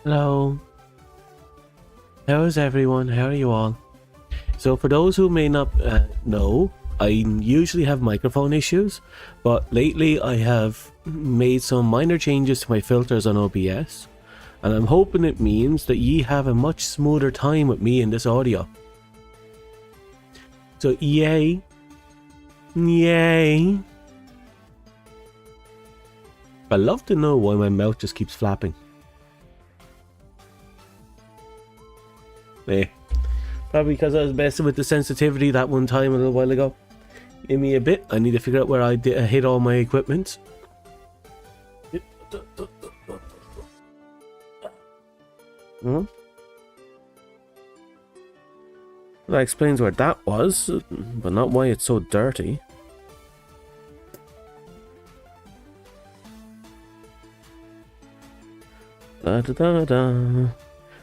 Hello. How is everyone? How are you all? So for those who may not know, I usually have microphone issues, but lately I have made some minor changes to my filters on OBS, and I'm hoping it means that ye have a much smoother time with me in this audio. So yay. Yay. I'd love to know why my mouth just keeps flapping. Eh. Probably because I was messing with the sensitivity that one time a little while ago. Give me a bit. I need to figure out where I hit all my equipment. Hmm? That explains where that was, but not why it's so dirty. Da da da da.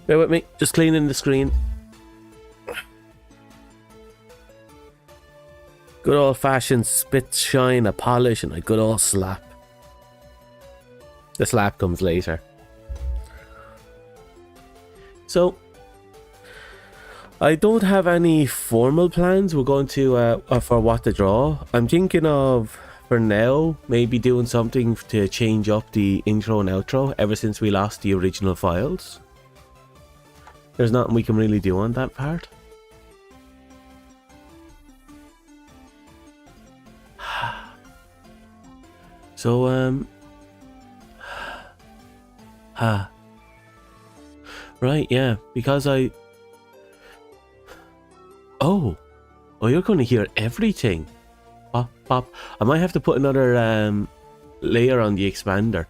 Bear with me, just cleaning the screen. Good old fashioned spit, shine, a polish, and a good old slap. The slap comes later. So, I don't have any formal plans. We're going to for what to draw. I'm thinking of, for now, maybe doing something to change up the intro and outro ever since we lost the original files. There's nothing we can really do on that part. So, right, yeah, because Oh, you're going to hear everything. Pop, pop. I might have to put another layer on the expander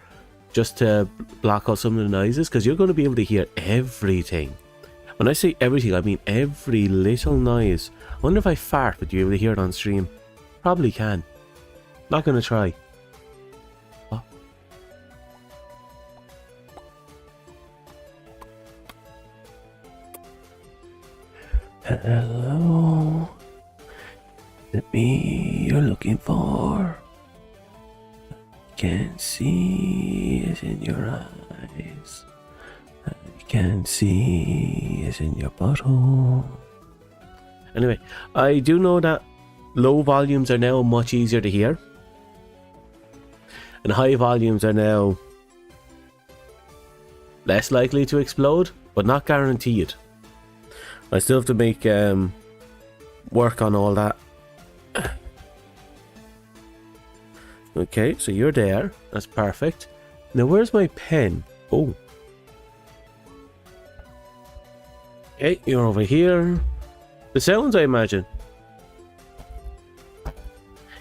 just to block out some of the noises, because you're going to be able to hear everything. When I say everything, I mean every little noise. I wonder if I fart, would you be able to hear it on stream? Probably can. Not going to try. Oh. Hello. Is it me you're looking for? I can't see is in your eyes. I can't see is in your bottle. Anyway, I do know that low volumes are now much easier to hear, and high volumes are now less likely to explode, but not guaranteed. I still have to make work on all that. Okay, so you're there. That's perfect. Now where's my pen? Oh. Okay, you're over here. The sounds, I imagine.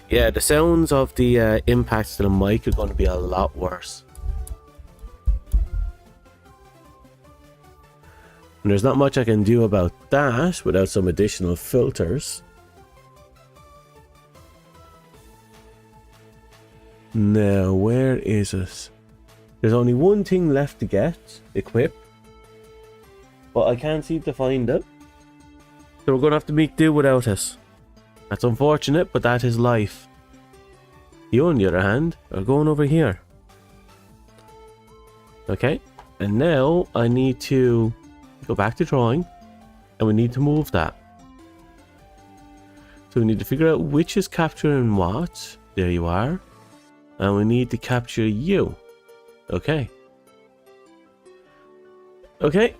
Yeah, the sounds of the impacts to the mic are going to be a lot worse. And there's not much I can do about that without some additional filters. Now, where is it? There's only one thing left to get, equip. But I can't seem to find it. So we're going to have to make do without it. That's unfortunate, but that is life. You, on the other hand, are going over here. Okay, and now I need to go back to drawing, and we need to move that. So we need to figure out which is capturing what. There you are. And we need to capture you. Okay. Okay,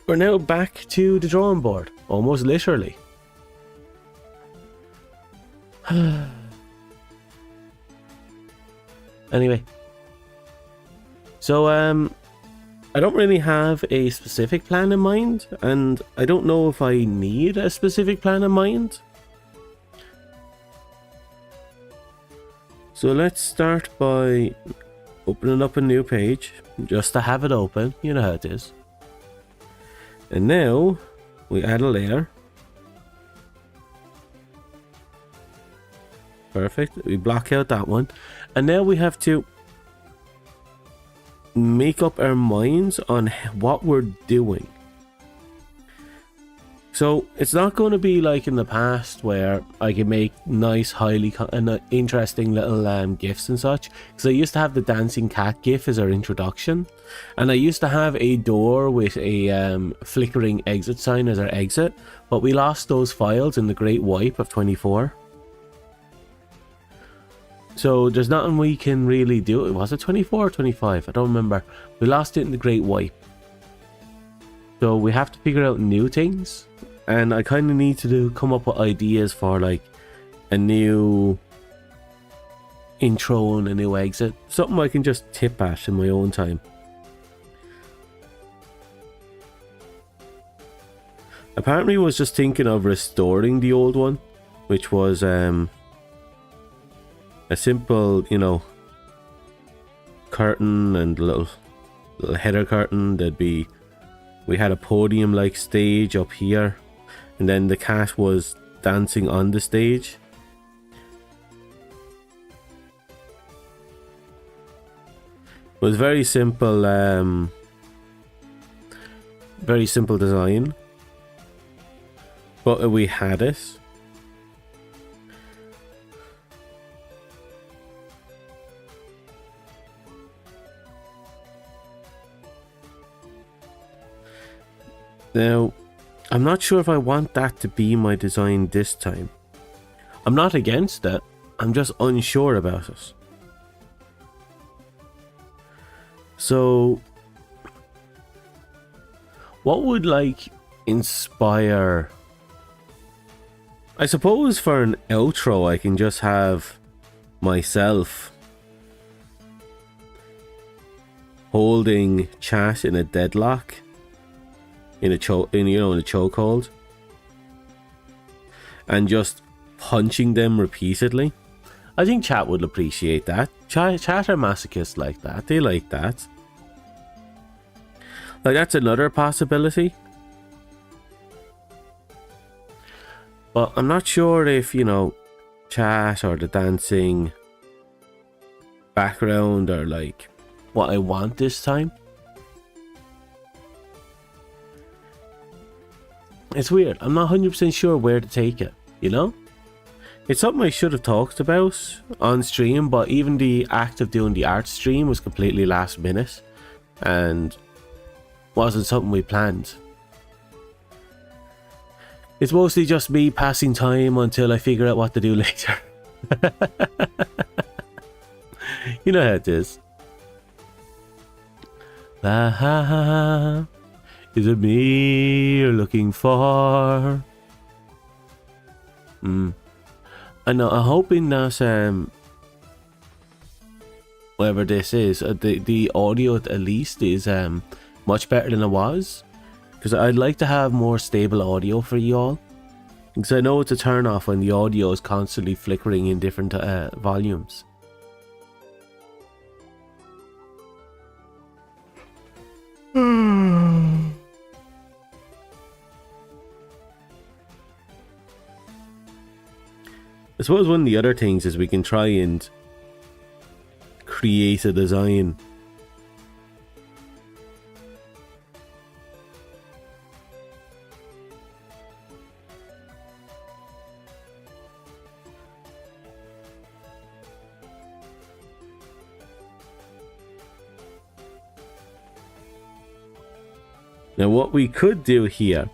we're now back to the drawing board, almost literally. Anyway, so I don't really have a specific plan in mind, and I don't know if I need a specific plan in mind. So let's start by opening up a new page, just to have it open. You know how it is. And now we add a layer. Perfect. We block out that one. And now we have to make up our minds on what we're doing. So it's not going to be like in the past where I can make nice, highly interesting little gifs and such. Because I used to have the dancing cat gif as our introduction, and I used to have a door with a flickering exit sign as our exit, but we lost those files in the Great Wipe of 24. So there's nothing we can really do. Was it 24 or 25? I don't remember. We lost it in the Great Wipe. So we have to figure out new things, and I kind of need to come up with ideas for like a new intro and a new exit. Something I can just tip at in my own time. Apparently I was just thinking of restoring the old one, which was a simple, you know, curtain and little header curtain. We had a podium like stage up here, and then the cat was dancing on the stage. It was very simple design, but we had it. Now, I'm not sure if I want that to be my design this time. I'm not against it, I'm just unsure about it. So, what would like inspire? I suppose for an outro I can just have myself holding chat in a deadlock. In a chokehold, and just punching them repeatedly. I think chat would appreciate that. Chat are masochists like that. They like that. Like, that's another possibility. But I'm not sure if, you know, chat or the dancing background are like what I want this time. It's weird. I'm not 100% sure where to take it, you know? It's something I should have talked about on stream, but even the act of doing the art stream was completely last minute and wasn't something we planned. It's mostly just me passing time until I figure out what to do later. You know how it is. Is it me you're looking for? I know, I'm hoping that whatever this is, the audio at least is much better than it was. Because I'd like to have more stable audio for you all. Because I know it's a turn off when the audio is constantly flickering in different volumes. I suppose one of the other things is we can try and create a design. Now what we could do here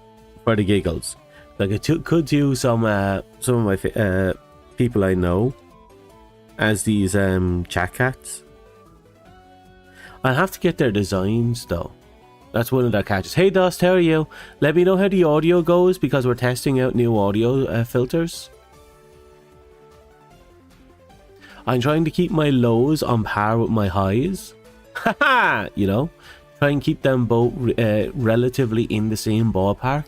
for the giggles, like I could do some of my people I know as these chat cats. I'll have to get their designs though. That's one of their catches. Hey Dust, how are you? Let me know how the audio goes because we're testing out new audio filters. I'm trying to keep my lows on par with my highs. Haha, you know, try and keep them both relatively in the same ballpark,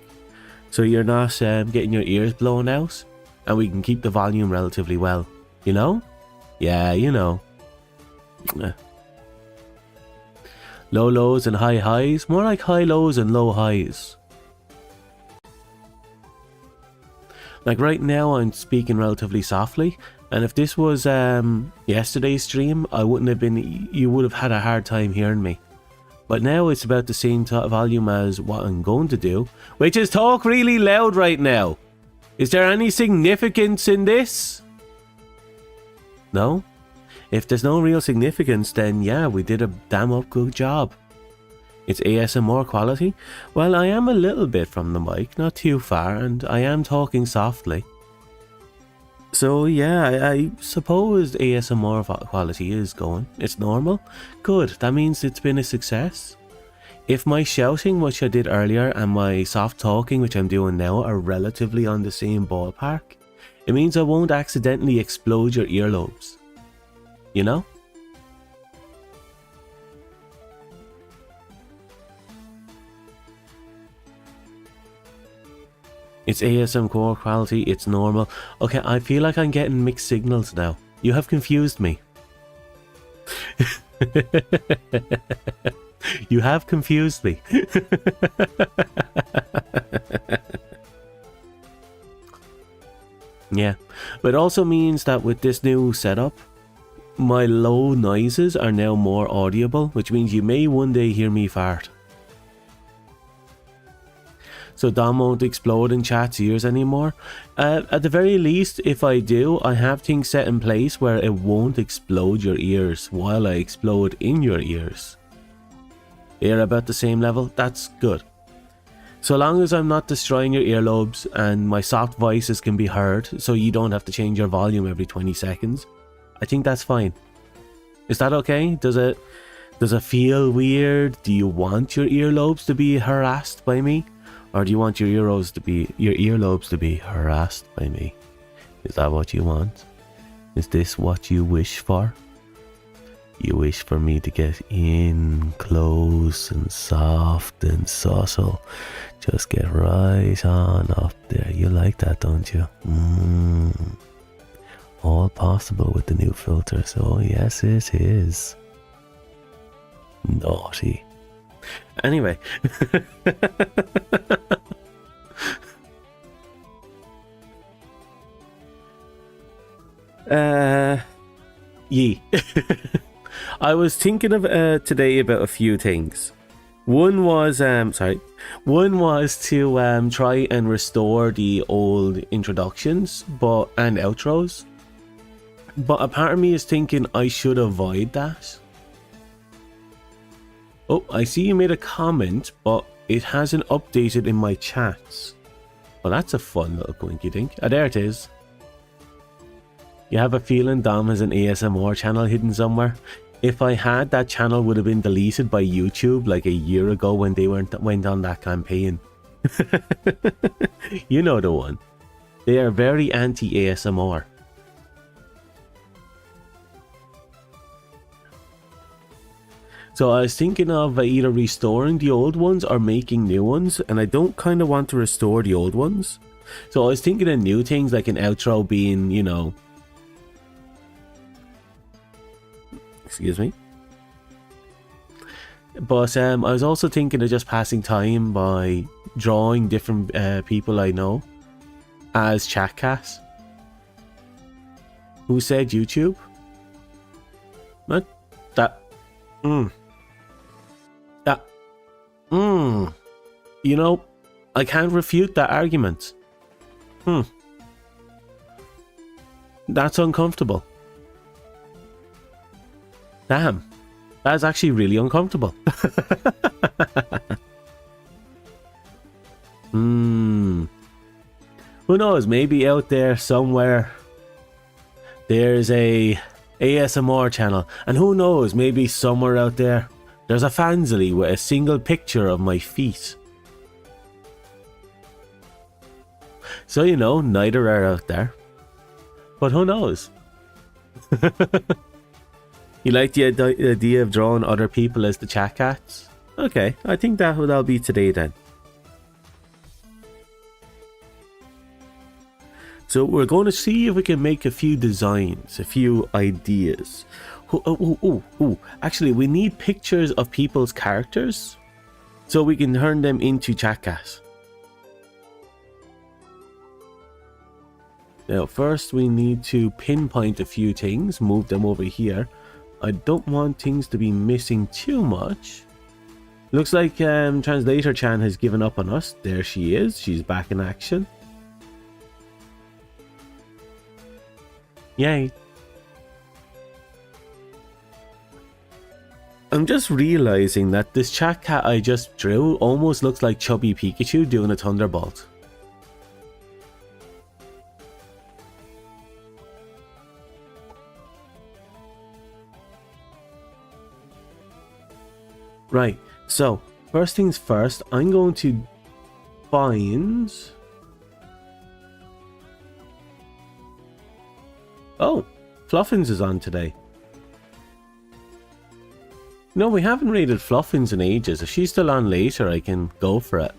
so you're not getting your ears blown out, and we can keep the volume relatively well. You know? Yeah, you know. Low lows and high highs, more like high lows and low highs. Like right now, I'm speaking relatively softly. And if this was yesterday's stream, I wouldn't have been. You would have had a hard time hearing me. But now it's about the same volume as what I'm going to do, which is talk really loud right now. Is there any significance in this? No? If there's no real significance, then yeah, we did a damn up good job. It's ASMR quality. Well, I am a little bit from the mic, not too far, and I am talking softly. So yeah, I suppose ASMR quality is going. It's normal. Good, that means it's been a success. If my shouting, which I did earlier, and my soft talking, which I'm doing now, are relatively on the same ballpark, it means I won't accidentally explode your earlobes. You know? It's ASMR quality, it's normal. Okay, I feel like I'm getting mixed signals now. You have confused me. You have confused me. Yeah, but it also means that with this new setup, my low noises are now more audible, which means you may one day hear me fart. So Dom won't explode in chat's ears anymore. At the very least, if I do, I have things set in place where it won't explode your ears while I explode in your ears. They're about the same level, that's good. So long as I'm not destroying your earlobes and my soft voices can be heard so you don't have to change your volume every 20 seconds, I think that's fine. Is that okay? Does it feel weird? Do you want your earlobes to be harassed by me? Or do you want your earlobes to be harassed by me? Is that what you want? Is this what you wish for? You wish for me to get in close and soft and subtle. Just get right on up there. You like that, don't you? All possible with the new filter. So yes, it is. Naughty. Anyway. Yee. I was thinking of today about a few things. One was to try and restore the old introductions and outros. But a part of me is thinking I should avoid that. Oh, I see you made a comment, but it hasn't updated in my chats. Well, that's a fun little quinky dink. Ah, there it is. You have a feeling Dom has an ASMR channel hidden somewhere? If I had, that channel would have been deleted by YouTube like a year ago when they went on that campaign. You know the one. They are very anti-ASMR. So I was thinking of either restoring the old ones or making new ones, and I don't kind of want to restore the old ones. So I was thinking of new things like an outro being, you know... Excuse me. But I was also thinking of just passing time by drawing different people I know as chatcats. Who said YouTube? What? You know, I can't refute that argument. That's uncomfortable. Damn. That's actually really uncomfortable. Who knows, maybe out there somewhere there's a ASMR channel, and who knows, maybe somewhere out there there's a fanzily with a single picture of my feet. So you know, neither are out there. But who knows? You like the idea of drawing other people as the chat cats? Okay, I think that'll be today then. So we're going to see if we can make a few designs, a few ideas. Actually, we need pictures of people's characters so we can turn them into chat cats. Now first we need to pinpoint a few things, move them over here. I don't want things to be missing too much. Looks like Translator Chan has given up on us. There she is. She's back in action. Yay. I'm just realizing that this chat cat I just drew almost looks like chubby Pikachu doing a thunderbolt. Right, so first things first, I'm going to find... Oh, Fluffins is on today. No, we haven't raided Fluffins in ages. If she's still on later, I can go for it.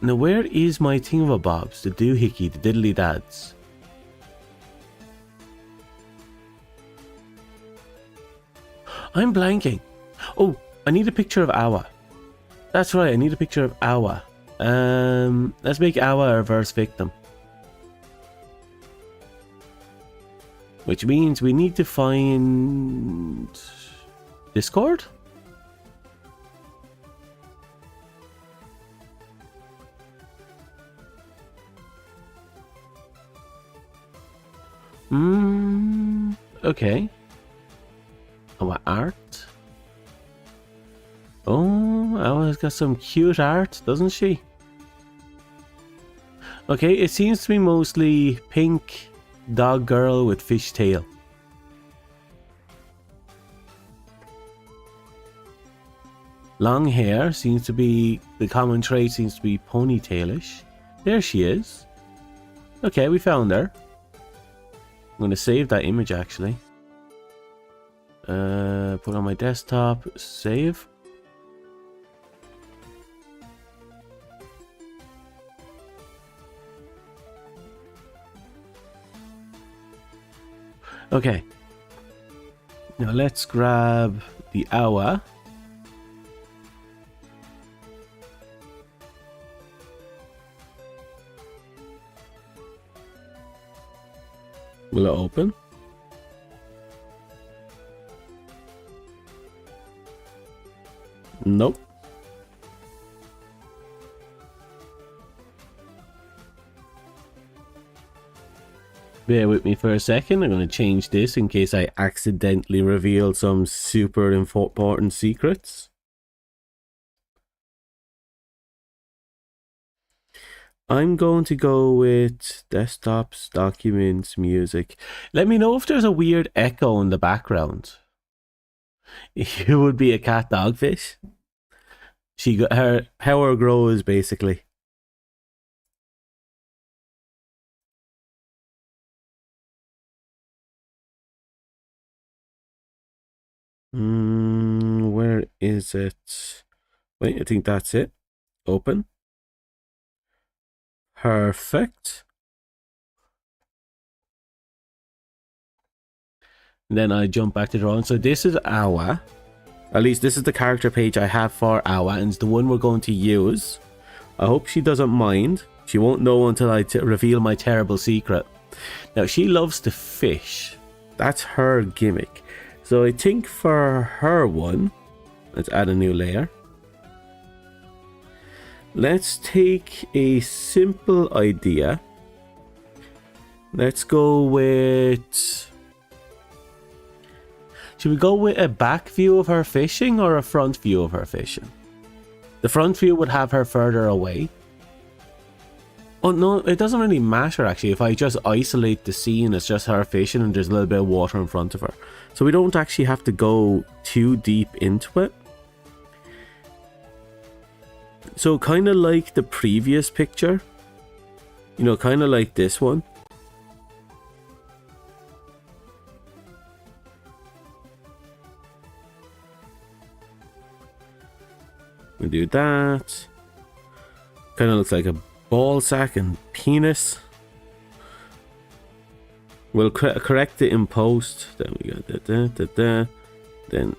Now, where is my thingamabobs? The doohickey, the diddly dads. I'm blanking. Oh, I need a picture of Awa. That's right, I need a picture of Awa. Let's make Awa our first victim. Which means we need to find... Discord? Okay. Our art. Oh, Awa's got some cute art, doesn't she? Okay, it seems to be mostly pink dog girl with fish tail. Long hair seems to be, the common trait seems to be ponytailish. There she is. Okay, we found her. I'm going to save that image actually. Put on my desktop, save. Okay. Now let's grab the Awa. Will it open? Nope. Bear with me for a second. I'm going to change this in case I accidentally reveal some super important secrets. I'm going to go with desktops, documents, music. Let me know if there's a weird echo in the background. It would be a cat dogfish. She got her power grows basically. Where is it? Wait, I think that's it. Open. Perfect. And then I jump back to drawing. So this is Awa. At least this is the character page I have for Awa, and it's the one we're going to use. I hope she doesn't mind. She won't know until I reveal my terrible secret. Now, she loves to fish. That's her gimmick. So I think for her one, let's add a new layer. Let's take a simple idea. Let's go with... Should we go with a back view of her fishing or a front view of her fishing? The front view would have her further away. Oh no, it doesn't really matter actually. If I just isolate the scene, it's just her fishing and there's a little bit of water in front of her. So we don't actually have to go too deep into it. So kind of like the previous picture. You know, kind of like this one. We do that. Kind of looks like a ball sack and penis. We'll correct it in post. Then we got then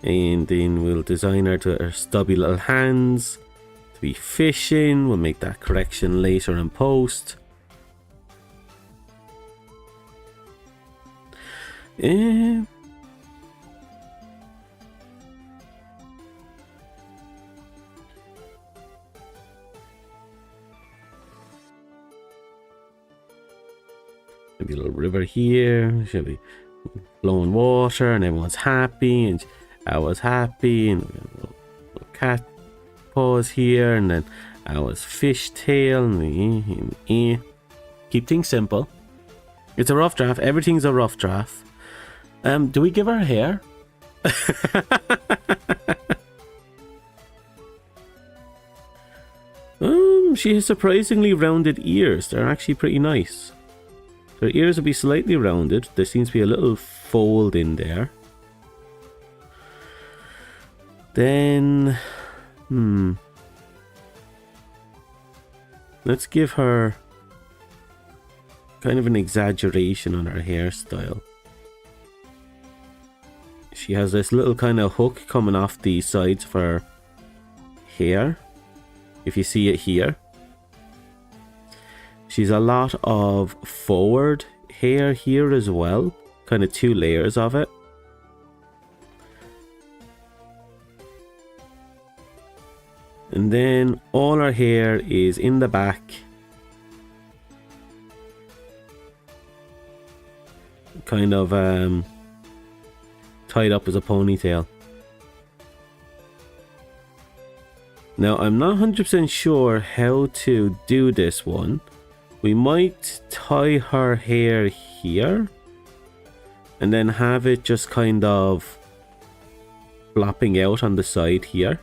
and then we'll design her stubby little hands to be fishing. We'll make that correction later in post. Maybe a little river here. Should be flowing water, and everyone's happy, and I was happy, and a little cat paws here, and then I was fishtail, and keep things simple. It's a rough draft. Everything's a rough draft. Do we give her hair? She has surprisingly rounded ears. They're actually pretty nice. Her ears will be slightly rounded. There seems to be a little fold in there. Then, let's give her kind of an exaggeration on her hairstyle. She has this little kind of hook coming off the sides of her hair. If you see it here. She's a lot of forward hair here as well. Kind of 2 layers of it. And then all her hair is in the back. Kind of tied up as a ponytail. Now, I'm not 100% sure how to do this one. We might tie her hair here and then have it just kind of flopping out on the side here,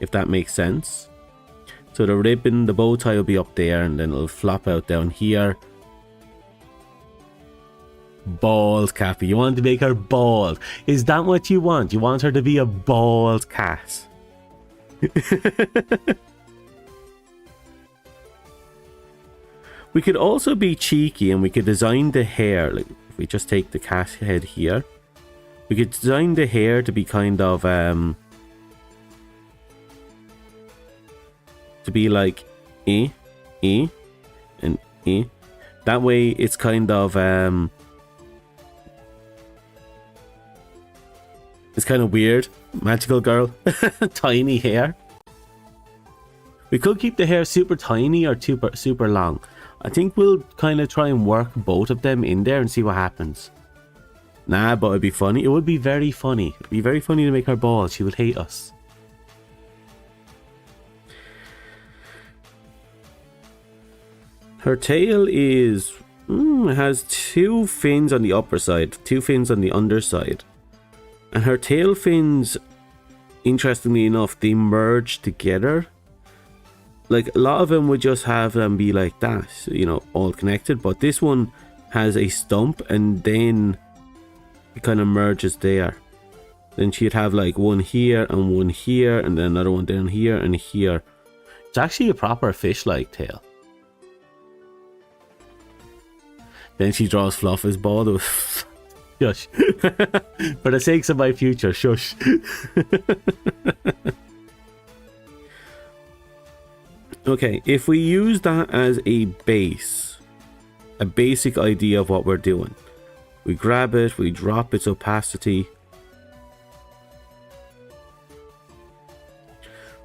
if that makes sense. So the ribbon, the bow tie will be up there, and then it'll flop out down here. Bald, Cappy. You want to make her bald. Is that what you want? You want her to be a bald cat? We could also be cheeky, and we could design the hair, like if we just take the cat head here, we could design the hair to be kind of to be like and that way it's kind of it's kind of weird. Magical girl. Tiny hair. We could keep the hair super tiny or super long. I think we'll kind of try and work both of them in there and see what happens. Nah, but it'd be funny. It would be very funny. It'd be very funny to make her bald. She would hate us. Her tail is... it has 2 fins on the upper side, 2 fins on the underside. And her tail fins, interestingly enough, they merge together. Like, a lot of them would just have them be like that, you know, all connected. But this one has a stump, and then it kind of merges there. Then she'd have like one here, and then another one down here and here. It's actually a proper fish-like tail. Then she draws Fluff as bald. Shush. For the sakes of my future, shush. Okay, if we use that as a base, a basic idea of what we're doing. We grab it, we drop its opacity.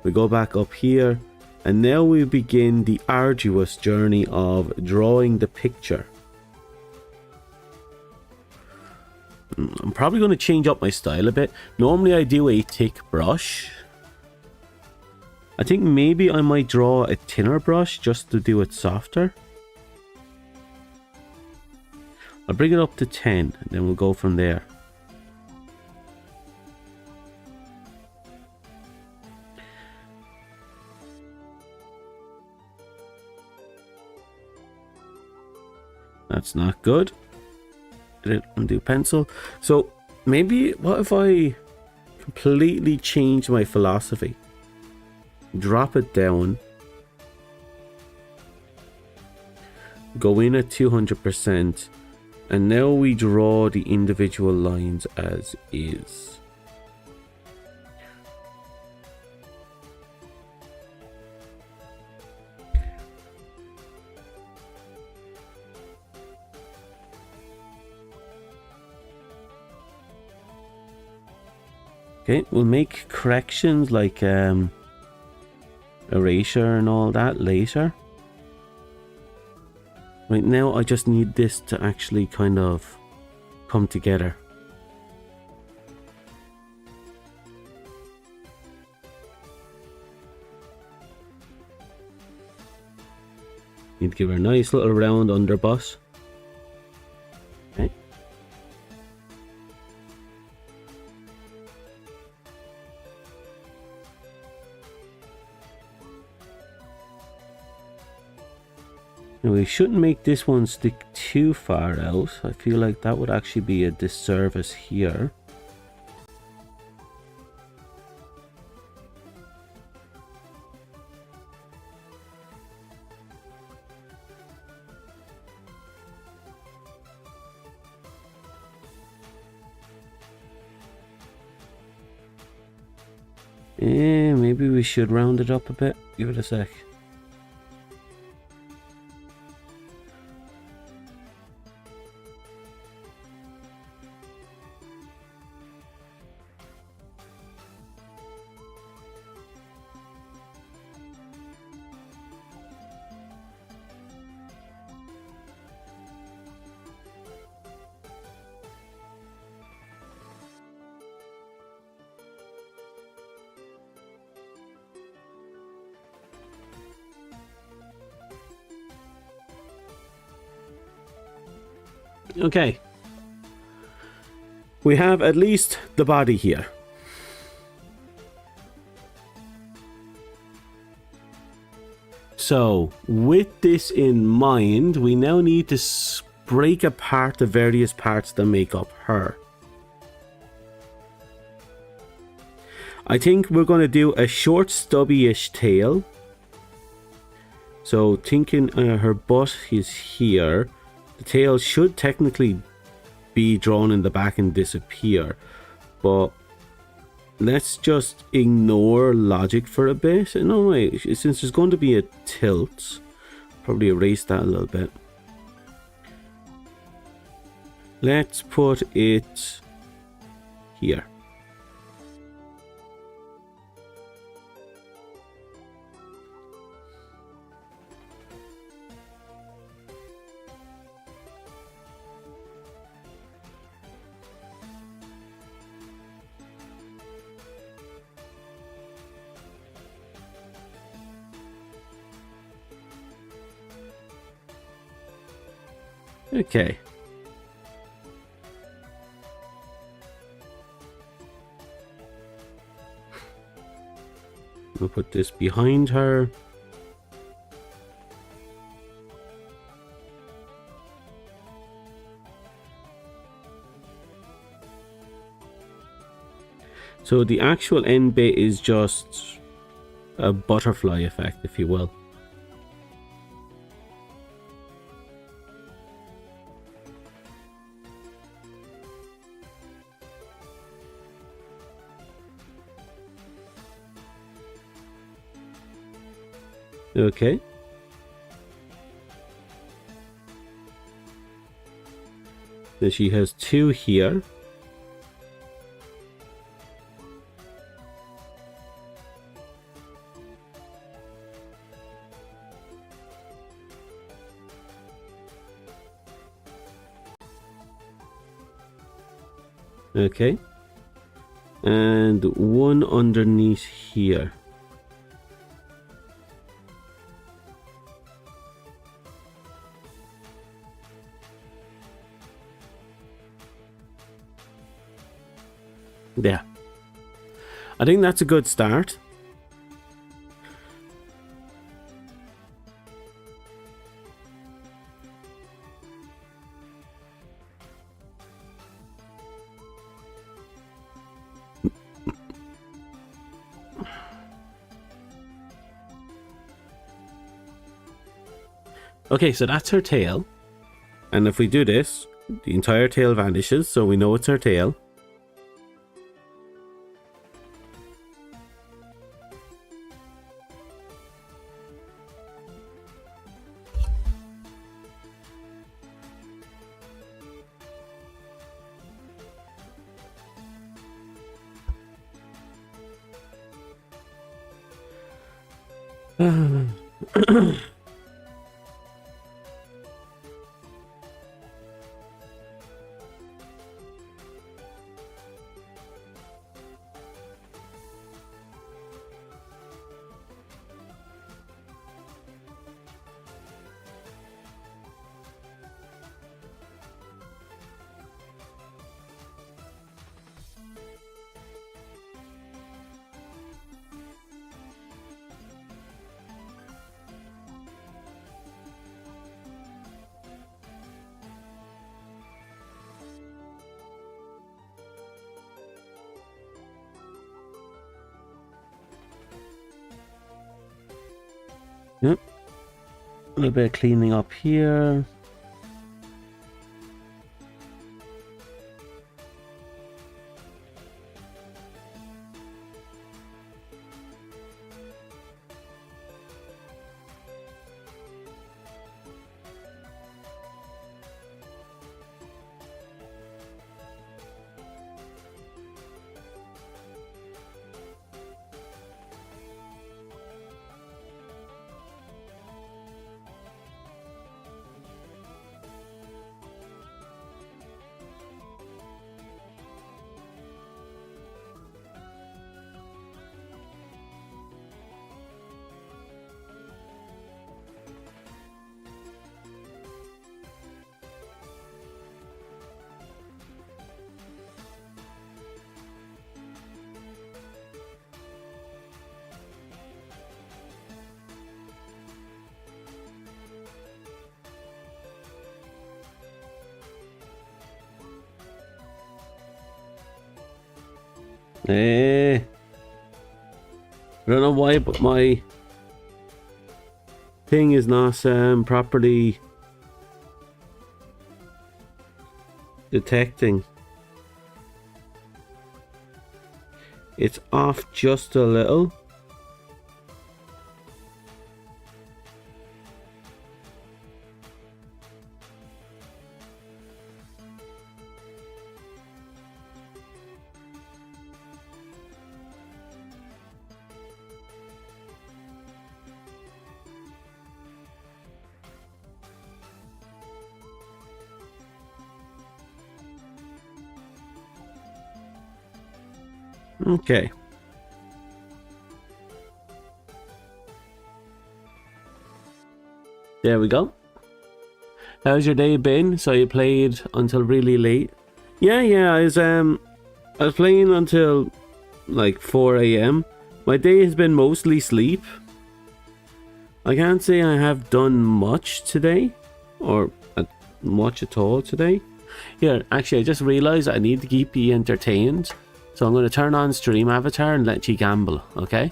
We go back up here, and now we begin the arduous journey of drawing the picture. I'm probably going to change up my style a bit. Normally I do a thick brush. I think maybe I might draw a thinner brush just to do it softer. I'll bring it up to 10 and then we'll go from there. That's not good. Undo pencil. So maybe what if I completely change my philosophy? Drop it down. Go in at 200%. And now we draw the individual lines as is. Okay, we'll make corrections like erasure and all that later. Right now I just need this to actually kind of come together. Need to give her a nice little round underbutt. Okay. Now we shouldn't make this one stick too far out. I feel like that would actually be a disservice here. Maybe we should round it up a bit. Give it a sec. Okay. We have at least the body here. So, with this in mind, we now need to break apart the various parts that make up her. I think we're going to do a short stubby-ish tail. So, thinking her butt is here. The tail should technically be drawn in the back and disappear, but let's just ignore logic for a bit. No way, since there's going to be a tilt, probably erase that a little bit. Let's put it here. Okay. We'll put this behind her. So the actual end bit is just a butterfly effect, if you will. Okay. Then she has two here. Okay. And one underneath here. There. I think that's a good start. Okay, so that's her tail. And if we do this, the entire tail vanishes, so we know it's her tail. Yep. A little bit of cleaning up here. I don't know why, but my thing is not properly detecting. It's off just a little. Okay. There we go. How's your day been? So you played until really late? Yeah, I was playing until like 4 a.m. My day has been mostly sleep. I can't say I have done much today, or much at all today. Here, actually, I just realized I need to keep you entertained. So I'm going to turn on stream avatar and let you gamble, okay?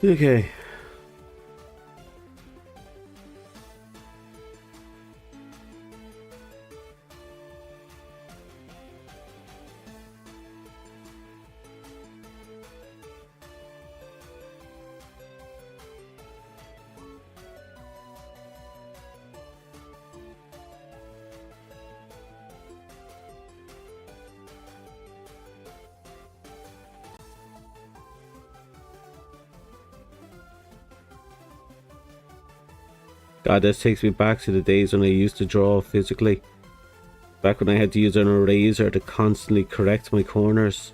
Okay. God, this takes me back to the days when I used to draw physically. Back when I had to use an eraser to constantly correct my corners.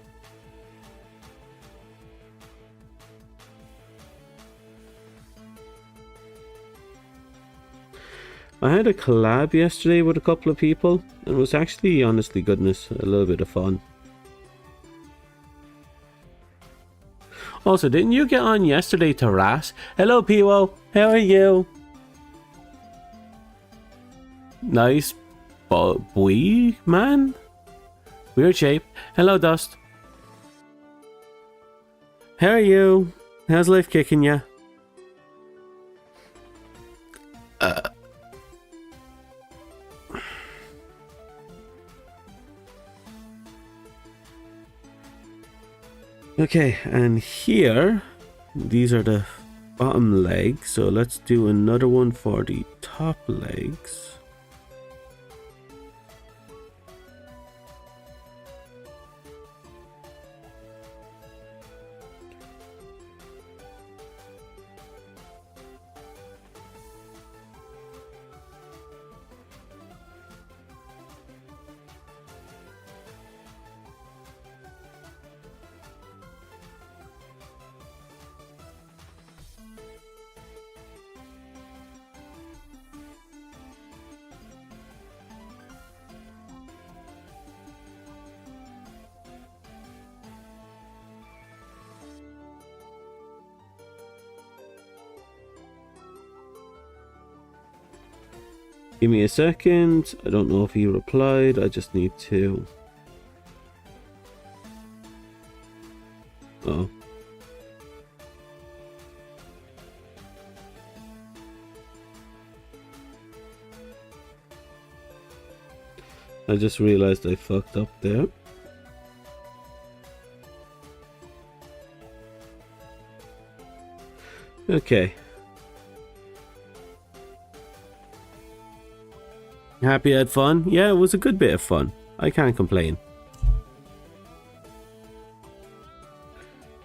I had a collab yesterday with a couple of people, and it was actually, honestly, goodness, a little bit of fun. Also, didn't you get on yesterday to Ras? Hello, Piwo. How are you? Nice boy, man. Weird shape. Hello, Dust. How are you? How's life kicking ya? Okay, and here, these are the bottom legs. So let's do another one for the top legs. Give me a second. I don't know if he replied. I just need to... Oh. I just realized I fucked up there. Okay. Happy I had fun? Yeah, it was a good bit of fun. I can't complain.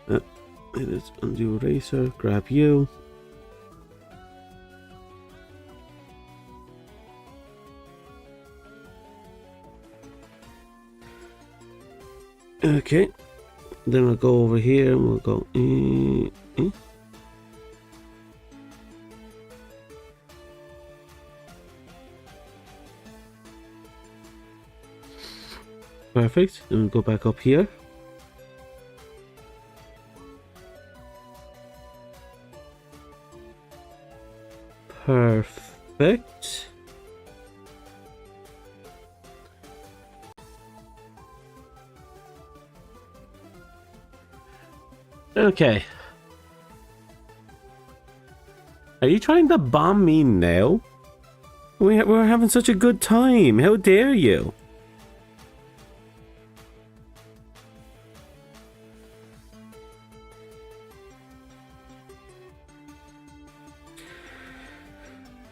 It is undo eraser. Grab you. Okay. Then we'll go over here and we'll go... Perfect. Then we'll go back up here. Perfect. Okay. Are you trying to bomb me now? We're having such a good time. How dare you?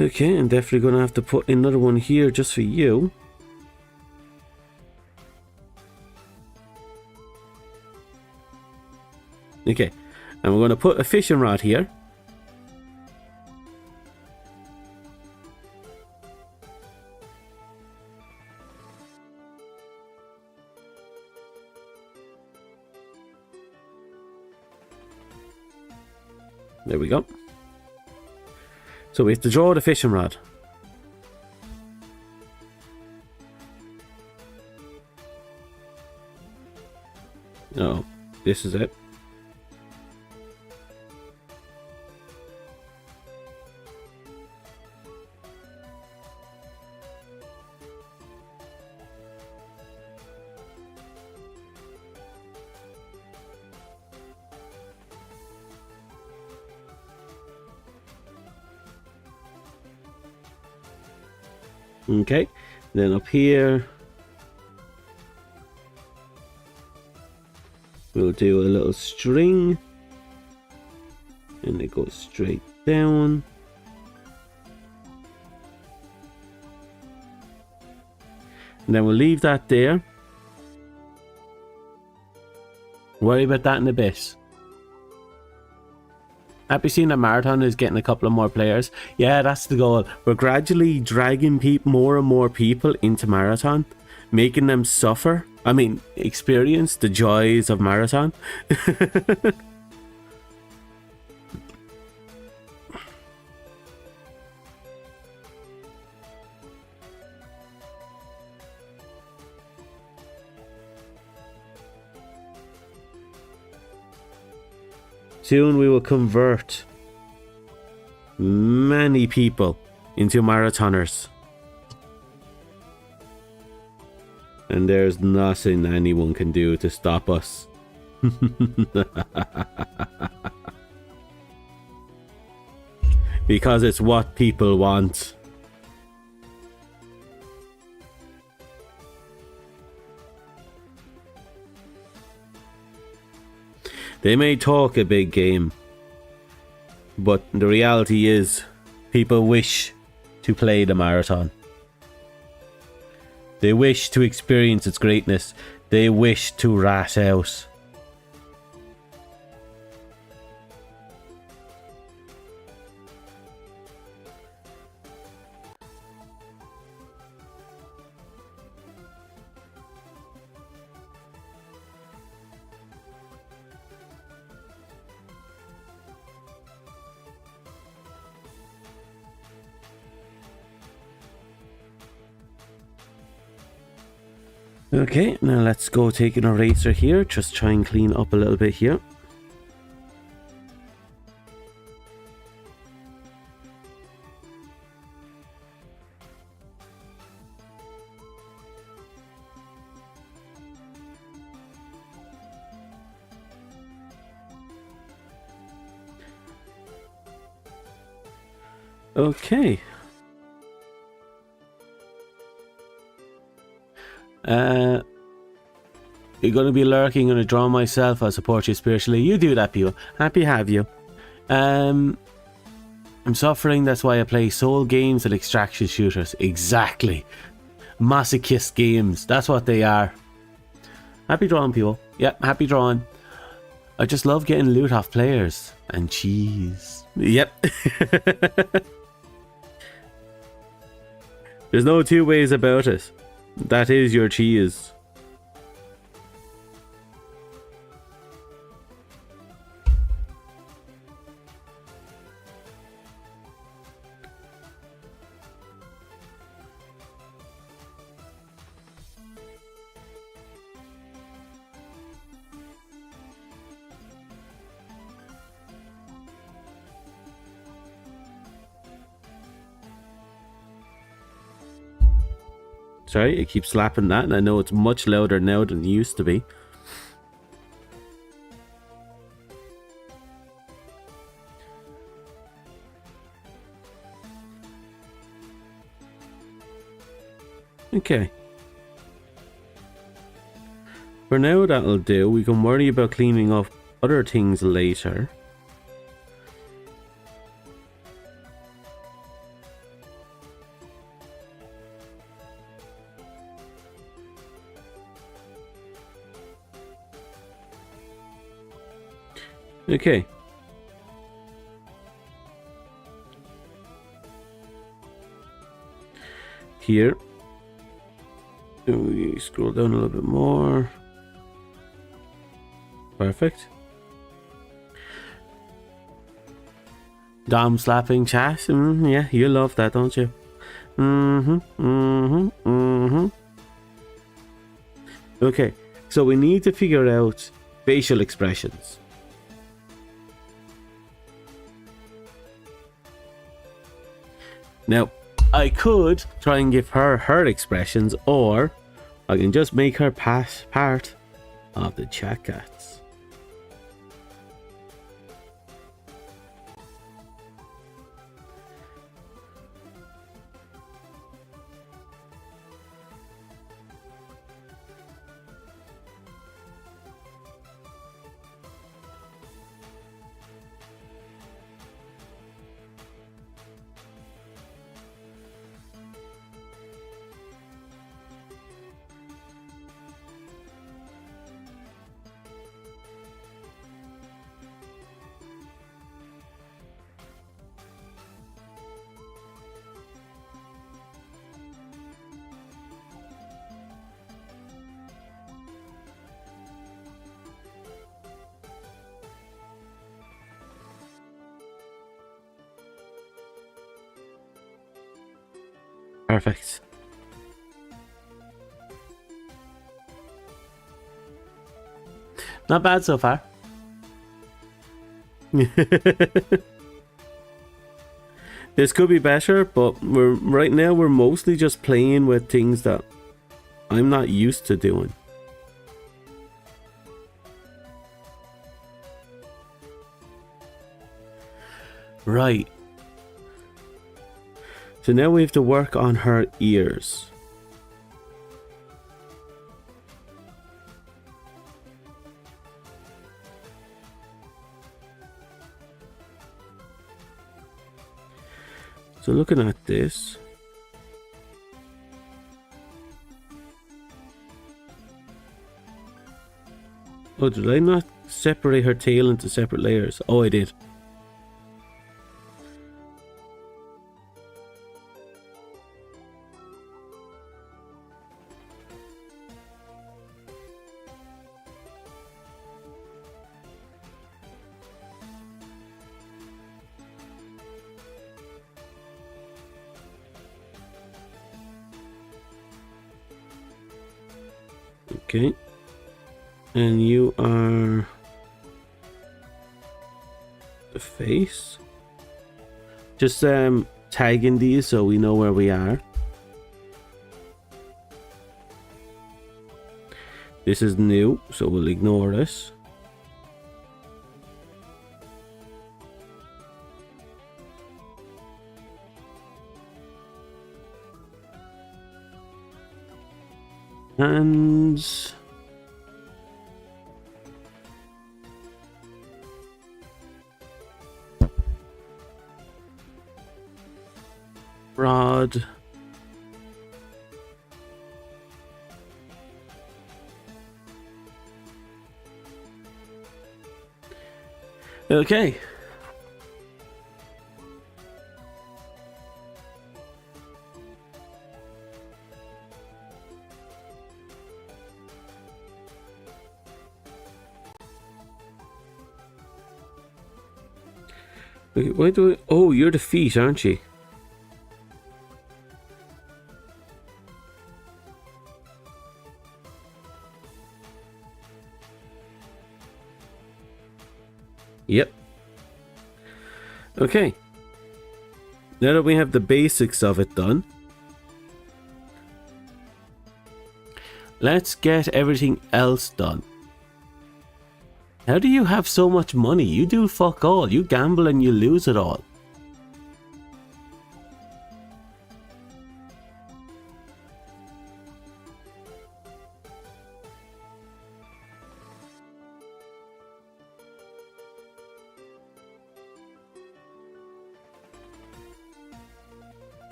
Okay, I'm definitely going to have to put another one here just for you. Okay, and we're going to put a fishing rod here. There we go. So we have to draw the fishing rod. Oh, this is it. Okay, then up here we'll do a little string and it goes straight down. And then we'll leave that there. Worry about that in a bit. Happy seeing that Marathon is getting a couple of more players. Yeah, that's the goal. We're gradually dragging more and more people into Marathon, making them suffer. I mean, experience the joys of Marathon. Soon we will convert many people into marathoners. And there's nothing anyone can do to stop us. Because it's what people want. They may talk a big game, but the reality is people wish to play the marathon. They wish to experience its greatness. They wish to rat out. Okay, now let's go take an eraser here. Just try and clean up a little bit here. Okay. You're going to be lurking. I'm going to draw myself. I'll support you spiritually. You do that, people. Happy to have you. I'm suffering. That's why I play soul games and extraction shooters. Exactly. Masochist games. That's what they are. Happy drawing, people. Yep, happy drawing. I just love getting loot off players. And cheese. Yep. There's no two ways about it. That is your cheese. Sorry, I keep slapping that, and I know it's much louder now than it used to be. Okay. For now, that'll do. We can worry about cleaning up other things later. Okay. Here. We scroll down a little bit more. Perfect. Dom slapping chat. Yeah, you love that, don't you? Okay, so we need to figure out facial expressions. Now, I could try and give her expressions, or I can just make her pass part of the chat cats. Perfect. Not bad so far. This could be better, but right now we're mostly just playing with things that I'm not used to doing. Right. So now we have to work on her ears. So looking at this, oh, did I not separate her tail into separate layers? Oh, I did. Okay, and you are the face. Just tagging these so we know where we are. This is new, so we'll ignore this. Hands. Rod. Okay. Wait, why do I... Oh, you're the feet, aren't you? Yep. Okay. Now that we have the basics of it done, let's get everything else done. How do you have so much money? You do fuck all. You gamble and you lose it all.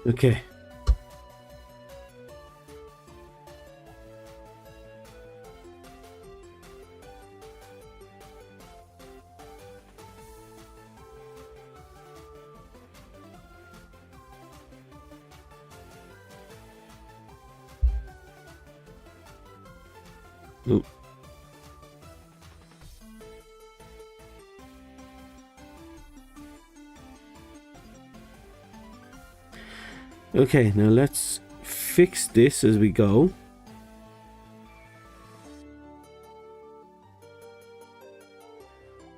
Okay. Oop. Okay, now let's fix this as we go.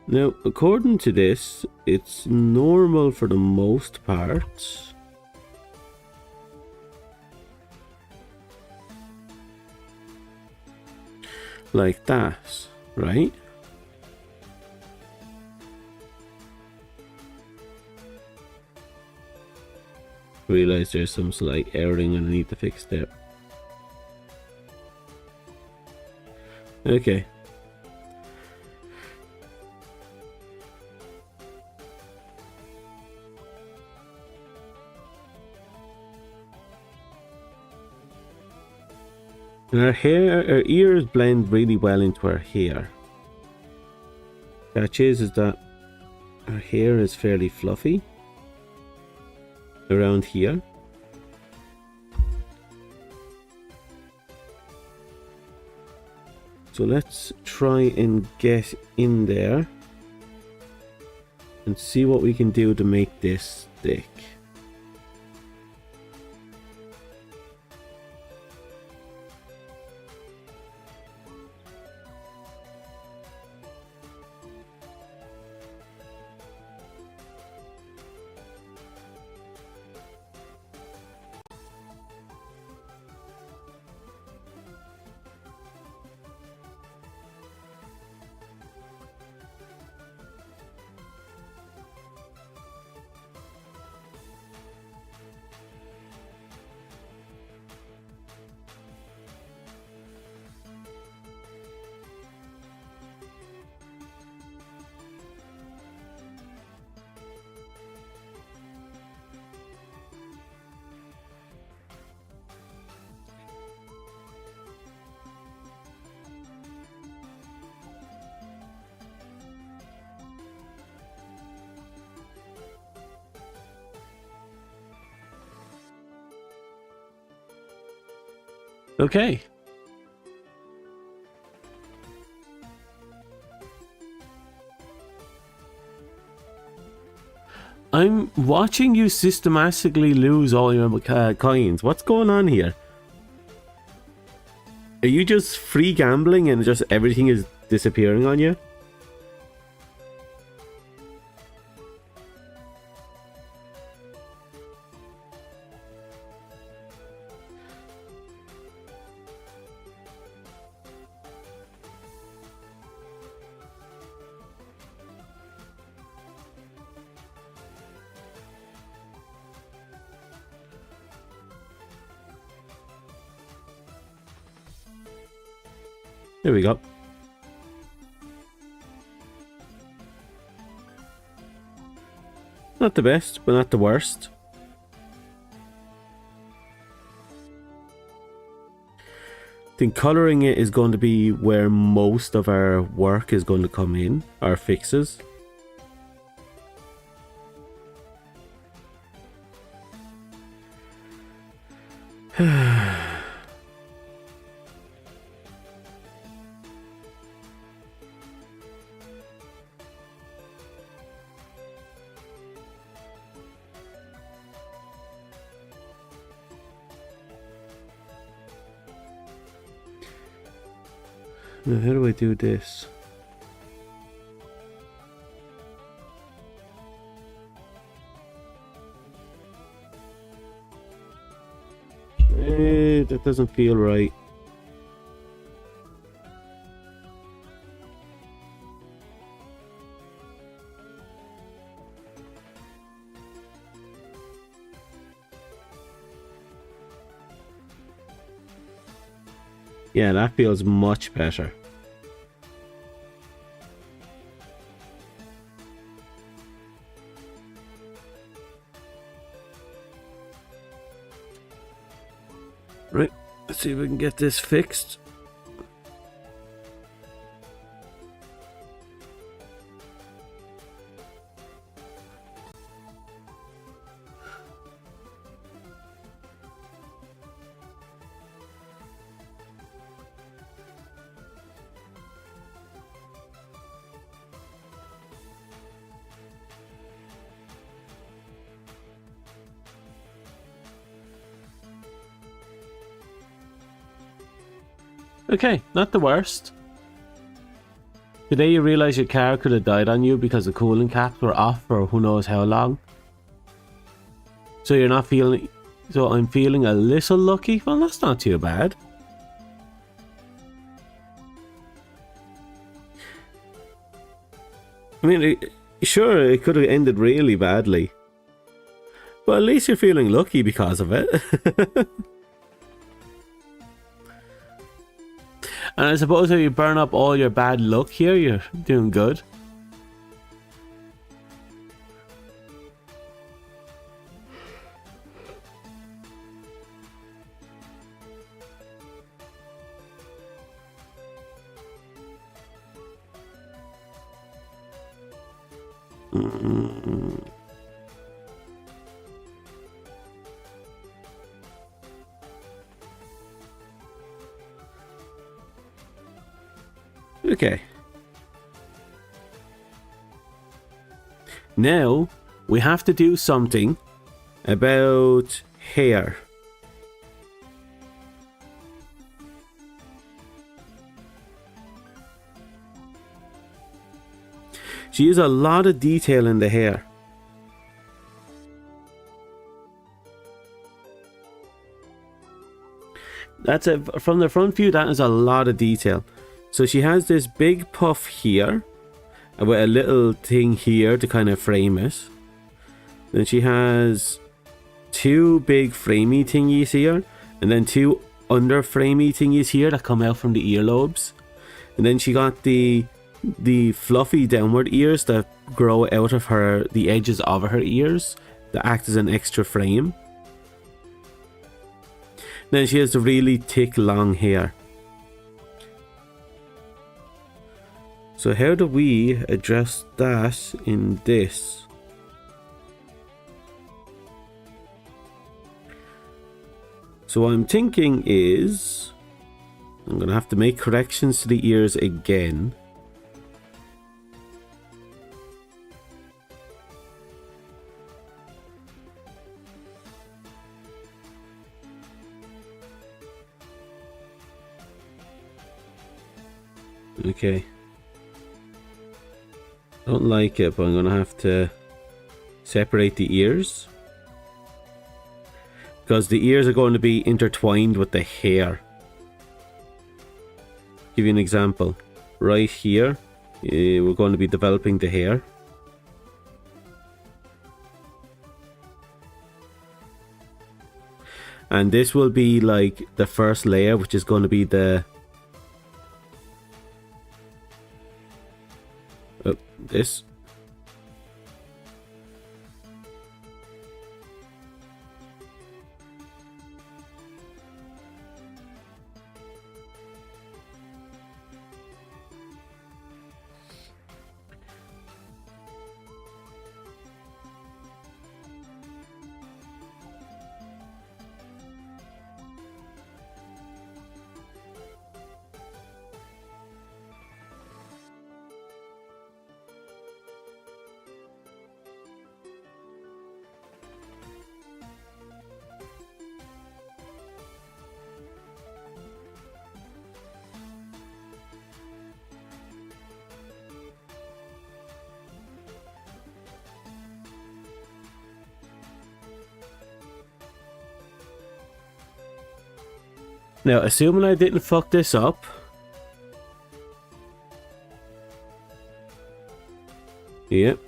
Now, according to this, it's normal for the most part. Like that, right? Realize there's some slight erroring I need to fix there. Okay. And her hair, her ears blend really well into her hair. Catch is that her hair is fairly fluffy around here. So let's try and get in there and see what we can do to make this stick. Okay. I'm watching you systematically lose all your coins. What's going on here? Are you just free gambling and just everything is disappearing on you? There we go. Not the best, but not the worst. I think colouring it is going to be where most of our work is going to come in, our fixes. Now, how do I do this? That doesn't feel right. Yeah, that feels much better. Right, let's see if we can get this fixed. Okay, not the worst. Today you realize your car could have died on you because the cooling caps were off for who knows how long. So you're not feeling... So I'm feeling a little lucky? Well, that's not too bad. I mean, sure, it could have ended really badly. But at least you're feeling lucky because of it. And I suppose if you burn up all your bad luck here, you're doing good. Okay. Now we have to do something about hair. She has a lot of detail in the hair. From the front view, that is a lot of detail. So she has this big puff here with a little thing here to kind of frame it. Then she has two big framey thingies here, and then two under framey thingies here that come out from the earlobes. And then she got the fluffy downward ears that grow out of the edges of her ears that act as an extra frame. Then she has the really thick long hair. So how do we address that in this? So what I'm thinking is I'm going to have to make corrections to the ears again. Okay. Don't like it, but I'm going to have to separate the ears. Because the ears are going to be intertwined with the hair. Give you an example. Right here, we're going to be developing the hair. And this will be like the first layer, which is going to be the... this. Now, assuming I didn't fuck this up, yep,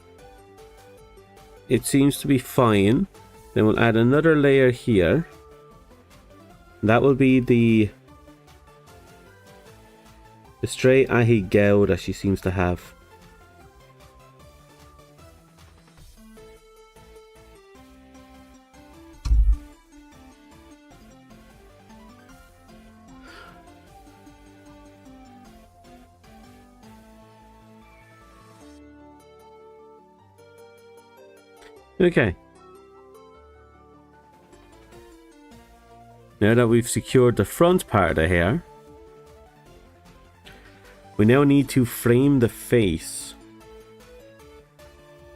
it seems to be fine. Then we'll add another layer here. That will be the stray ahigao that she seems to have. Okay. Now that we've secured the front part of the hair, we now need to frame the face.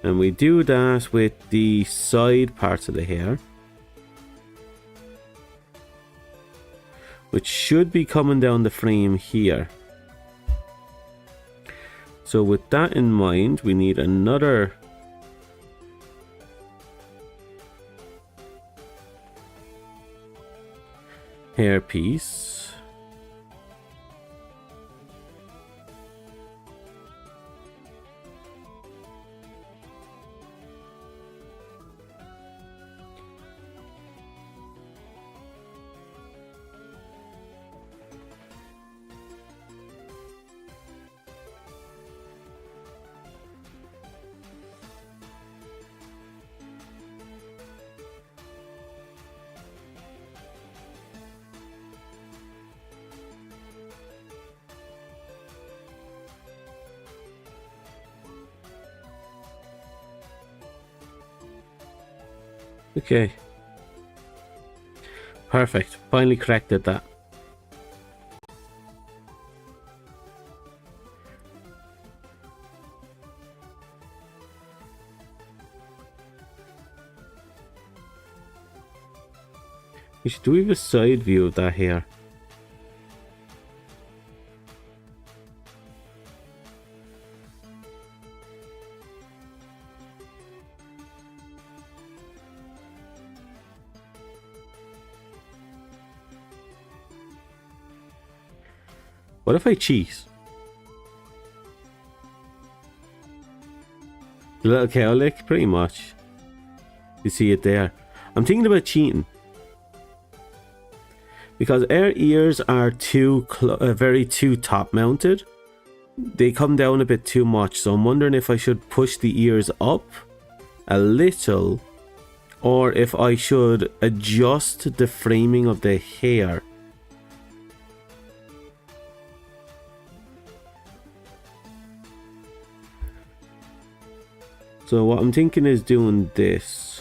And we do that with the side parts of the hair, which should be coming down the frame here. So with that in mind, we need another hair piece. Okay. Perfect. Finally corrected that. Do we have a side view of that hair? What if I cheat? A little cowlick, pretty much. You see it there. I'm thinking about cheating. Because our ears are very too top mounted. They come down a bit too much. So I'm wondering if I should push the ears up a little. Or if I should adjust the framing of the hair. So what I'm thinking is doing this.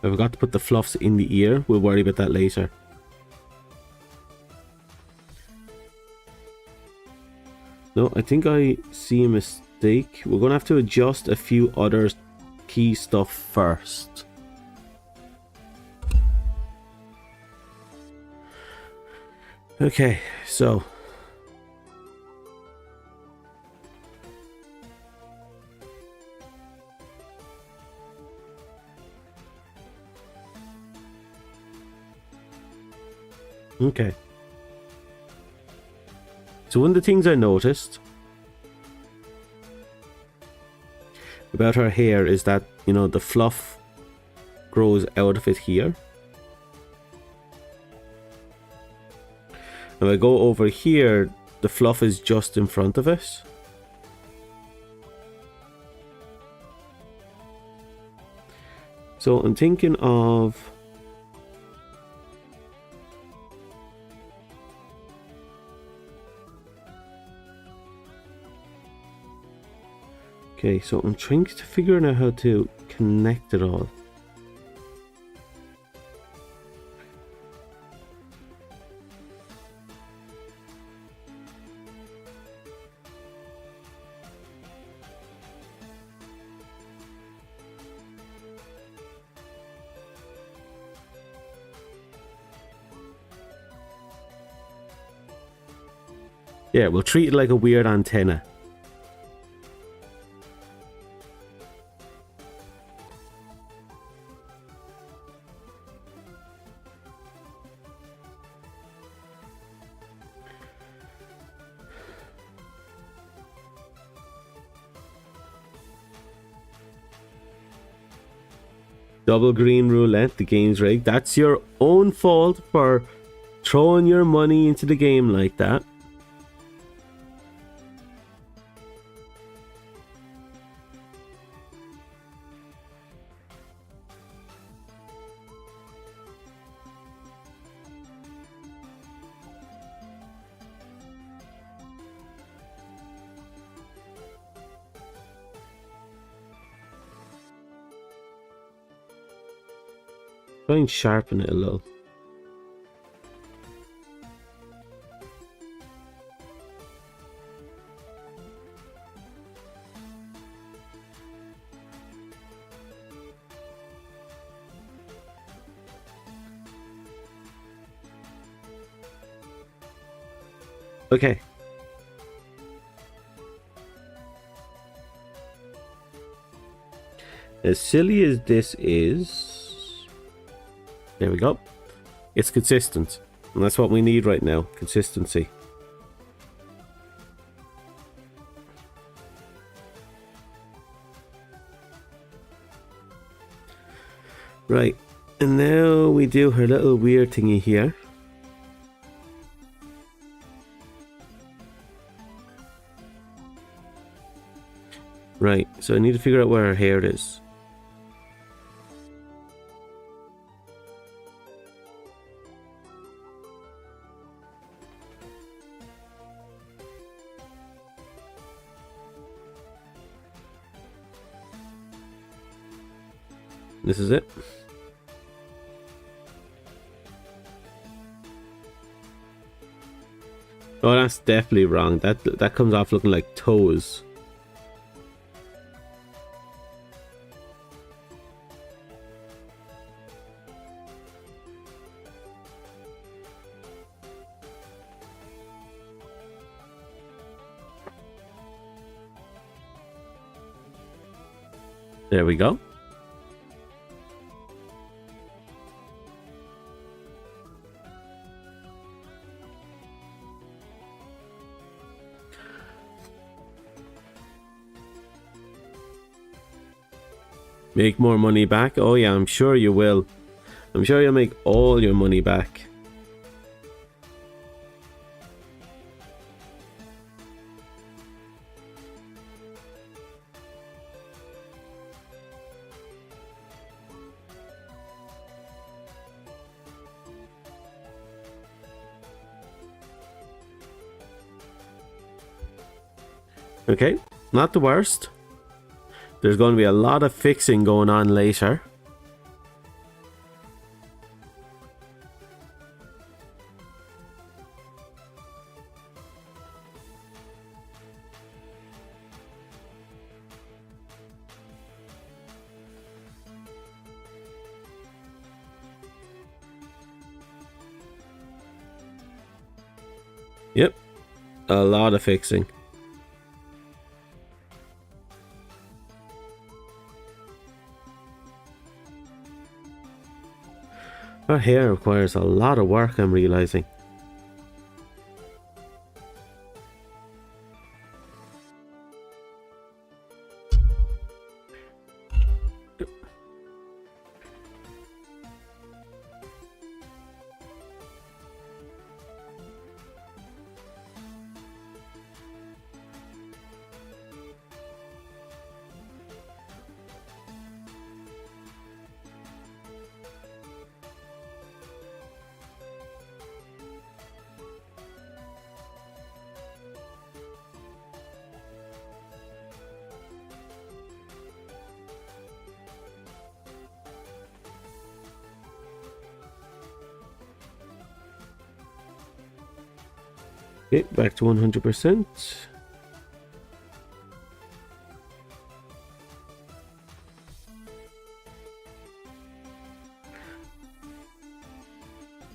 I forgot to put the fluffs in the ear. We'll worry about that later. No, I think I see a mistake. We're going to have to adjust a few other key stuff first. Okay, so. Okay. So one of the things I noticed about her hair is that, you know, the fluff grows out of it here. If I go over here, the fluff is just in front of it. So I'm thinking of... Okay, so I'm trying to figure out how to connect it all. Yeah, we'll treat it like a weird antenna. Double green roulette, the game's rigged. That's your own fault for throwing your money into the game like that. Try and sharpen it a little. Okay. As silly as this is... There we go. It's consistent. And that's what we need right now. Consistency. Right. And now we do her little weird thingy here. Right. So I need to figure out where her hair is. This is it. Oh, that's definitely wrong. That comes off looking like toes. There we go. Make more money back? Oh yeah, I'm sure you will. I'm sure you'll make all your money back. Okay, not the worst. There's going to be a lot of fixing going on later. Yep, a lot of fixing. Our hair requires a lot of work, I'm realizing. Okay, back to 100%.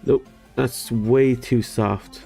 Nope, that's way too soft.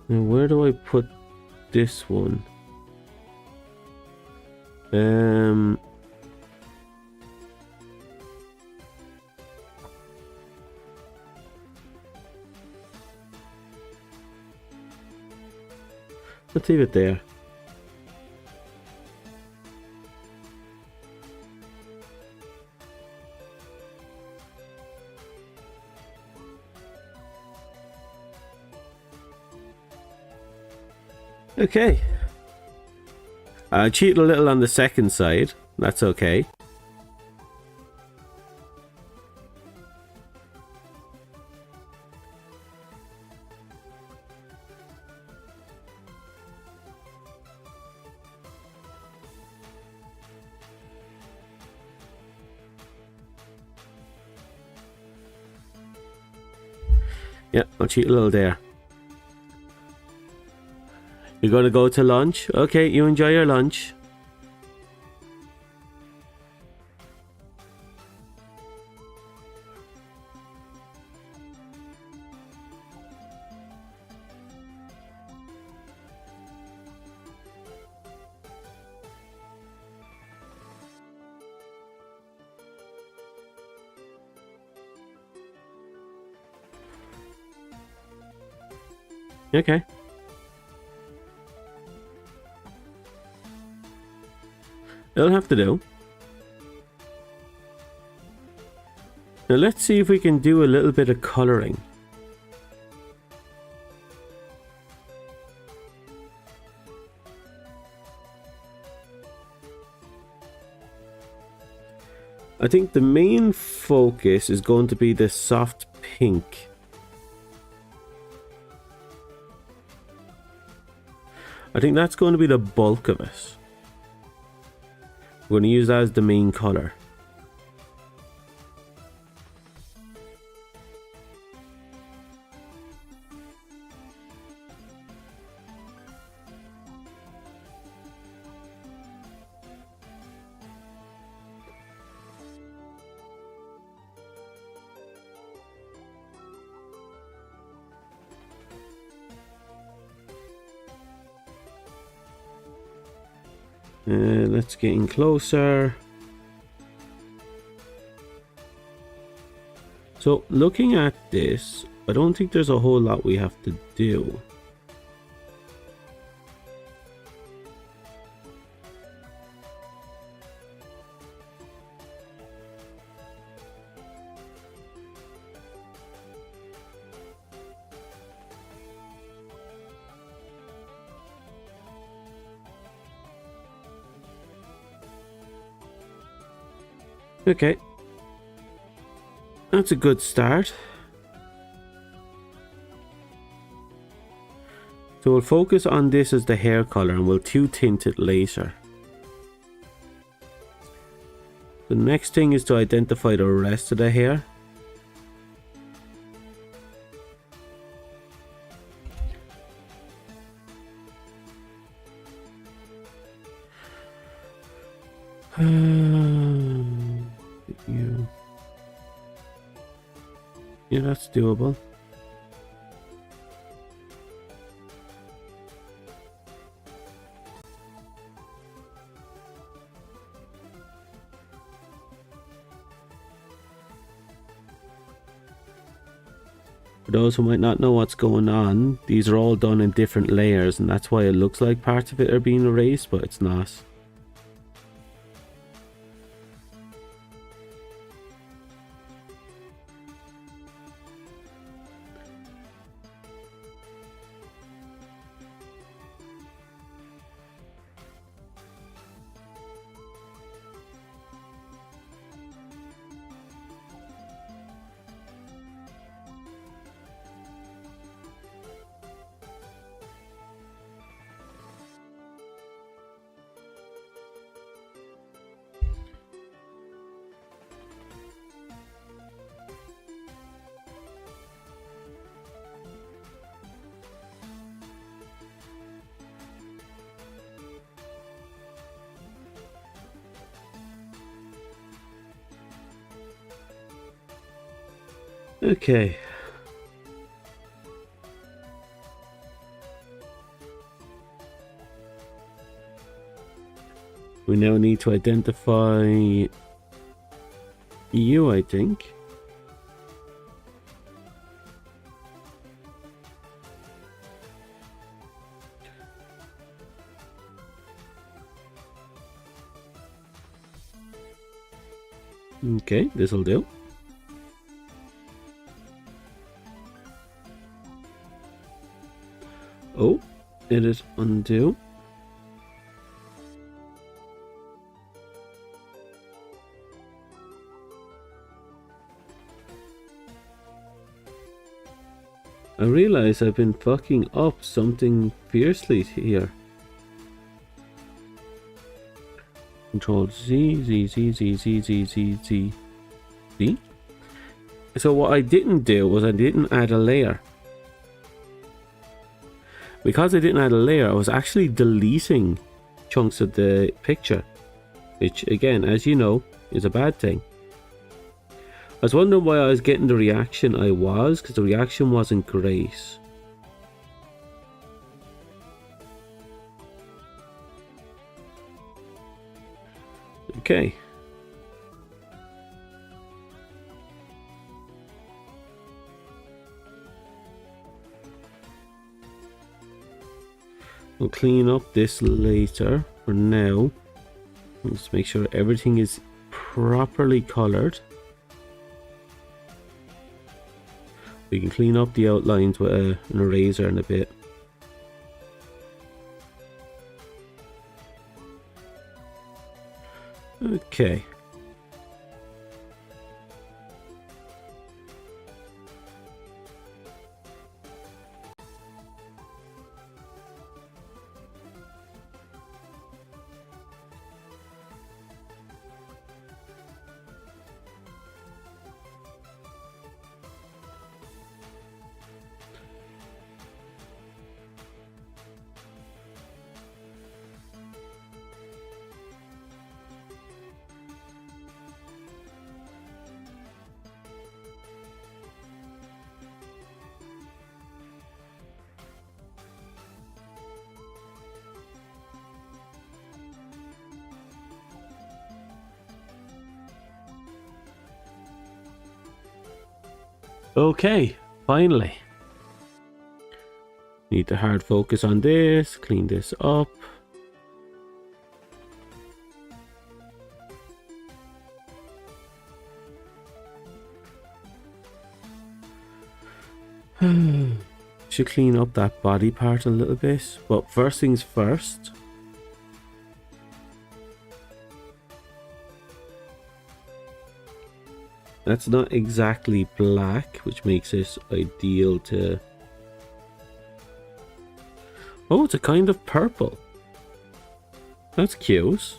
Now where do I put this one? Let's leave it there. Okay. I cheated a little on the second side. That's okay. Yeah, I'll cheat a little there. You're going to go to lunch? Okay, you enjoy your lunch. Okay. It'll have to do. Now let's see if we can do a little bit of colouring. I think the main focus is going to be the soft pink. I think that's going to be the bulk of it. We're going to use that as the main colour. Let's get in closer. So looking at this, I don't think there's a whole lot we have to do. Okay, that's a good start. So we'll focus on this as the hair color and we'll tint it later. The next thing is to identify the rest of the hair. Yeah, that's doable. For those who might not know what's going on, these are all done in different layers, and that's why it looks like parts of it are being erased, but it's not. Okay. We now need to identify you, I think. Okay, this'll do. Oh, edit, undo. I realize I've been fucking up something fiercely here. Control Z, Z, Z, Z, Z, Z, Z, Z, Z. So what I didn't do was I didn't add a layer. Because I didn't add a layer, I was actually deleting chunks of the picture, which again, as you know, is a bad thing. I was wondering why I was getting the reaction I was, because the reaction wasn't great. Okay. We'll clean up this later. For now, let's make sure everything is properly colored. We can clean up the outlines with an eraser in a bit. Okay. Okay, finally. Need to hard focus on this, clean this up. Should clean up that body part a little bit, but first things first. That's not exactly black, which makes it ideal to... Oh, it's a kind of purple. That's cute.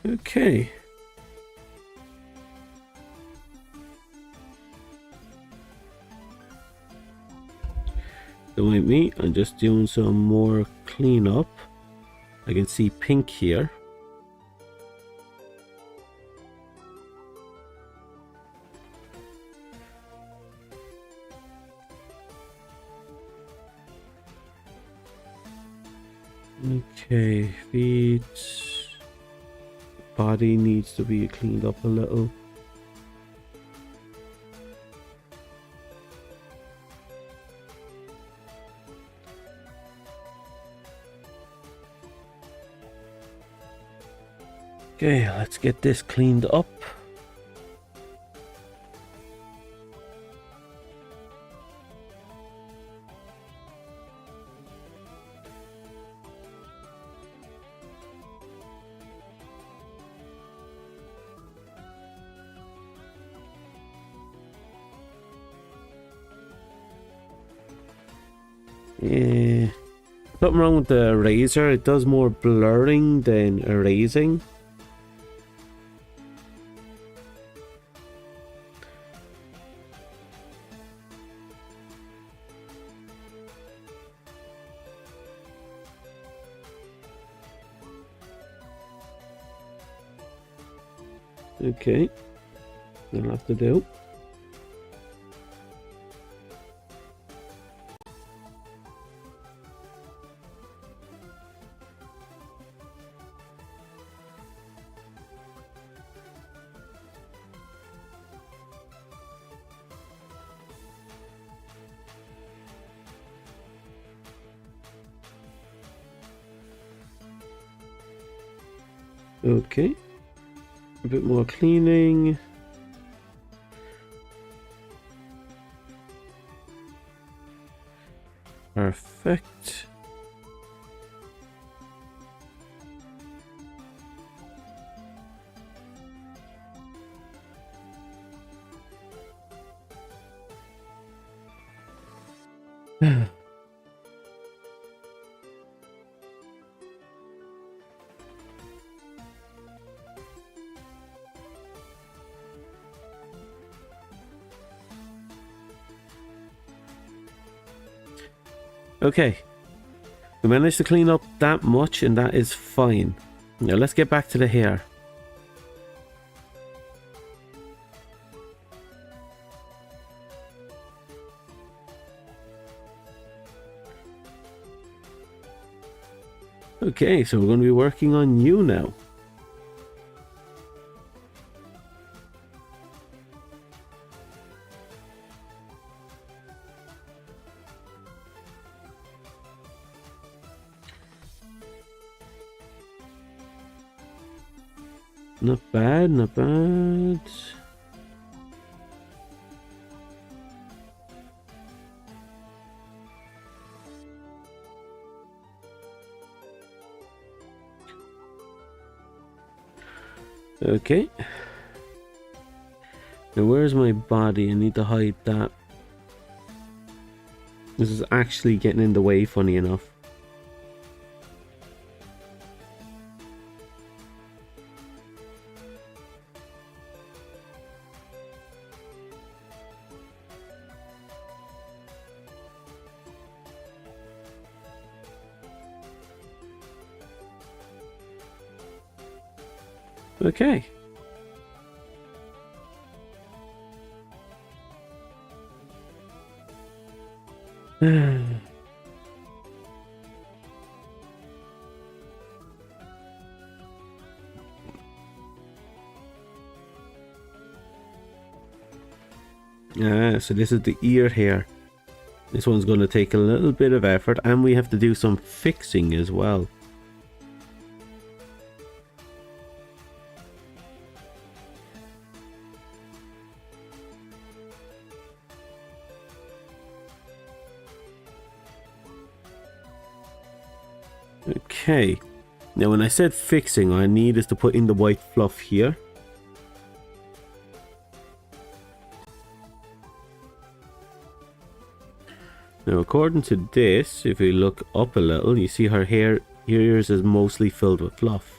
Okay. Don't mind me, I'm just doing some more cleanup. I can see pink here. Okay, feet. Body needs to be cleaned up a little. Okay, let's get this cleaned up. Yeah, something wrong with the eraser. It does more blurring than erasing. Okay, that'll have to do. Okay, a bit more cleaning. Perfect. Okay, we managed to clean up that much and that is fine. Now let's get back to the hair. Okay, so we're going to be working on you now. Not bad, not bad. Okay. Now where's my body? I need to hide that. This is actually getting in the way, funny enough. Okay. So this is the ear hair. This one's going to take a little bit of effort, and we have to do some fixing as well. Okay, now when I said fixing, I need is to put in the white fluff here. Now according to this, if we look up a little, you see her hair, ears is mostly filled with fluff.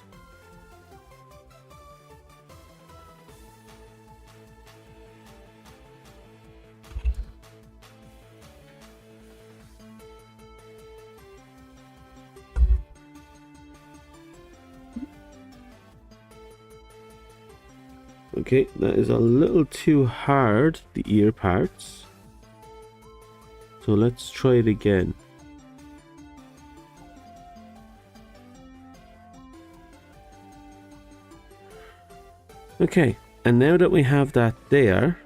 Okay, that is a little too hard, the ear parts. So let's try it again. Okay, and now that we have that there,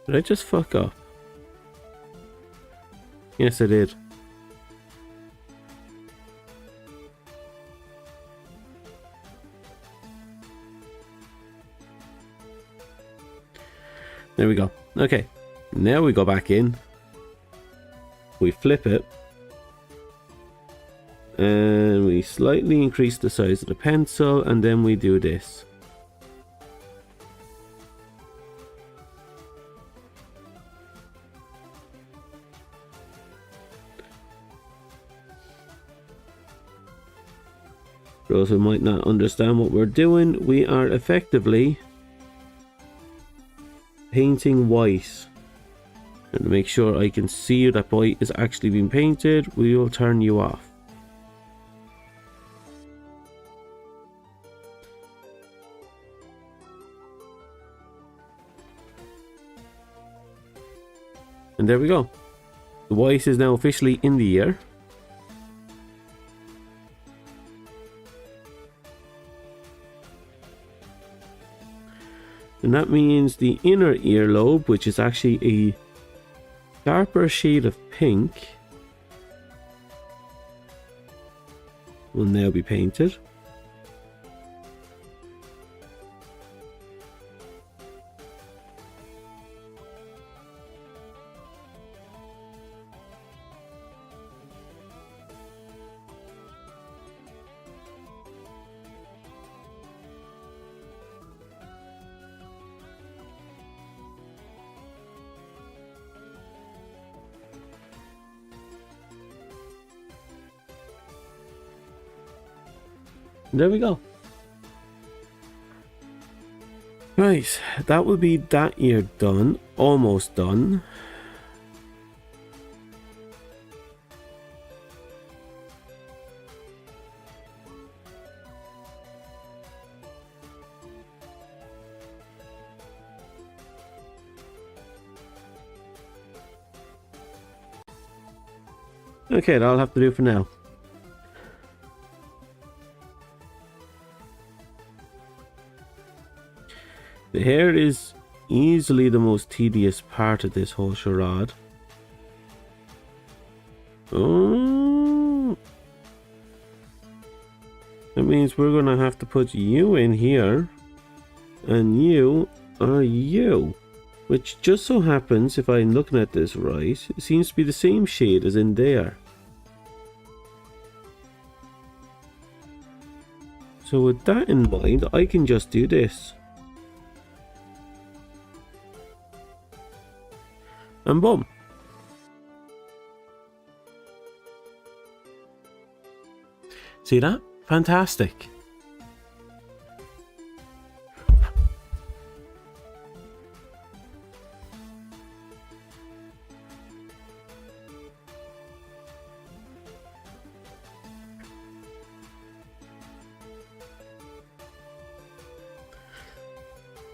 did I just fuck up? Yes, I did. There we go. Okay, now we go back in. We flip it. And we slightly increase the size of the pencil, and then we do this. For those who might not understand what we're doing, we are effectively painting white. And to make sure I can see that white is actually being painted, we will turn you off. And there we go. The white is now officially in the ear. And that means the inner earlobe, which is actually a sharper shade of pink, will now be painted. There we go. Right, that will be that ear done. Almost done. Okay, that'll have to do for now. The hair is easily the most tedious part of this whole charade. Oh, that means we're gonna have to put you in here, and you are you, which just so happens, if I'm looking at this right, it seems to be the same shade as in there. So with that in mind, I can just do this. And boom. See that? Fantastic.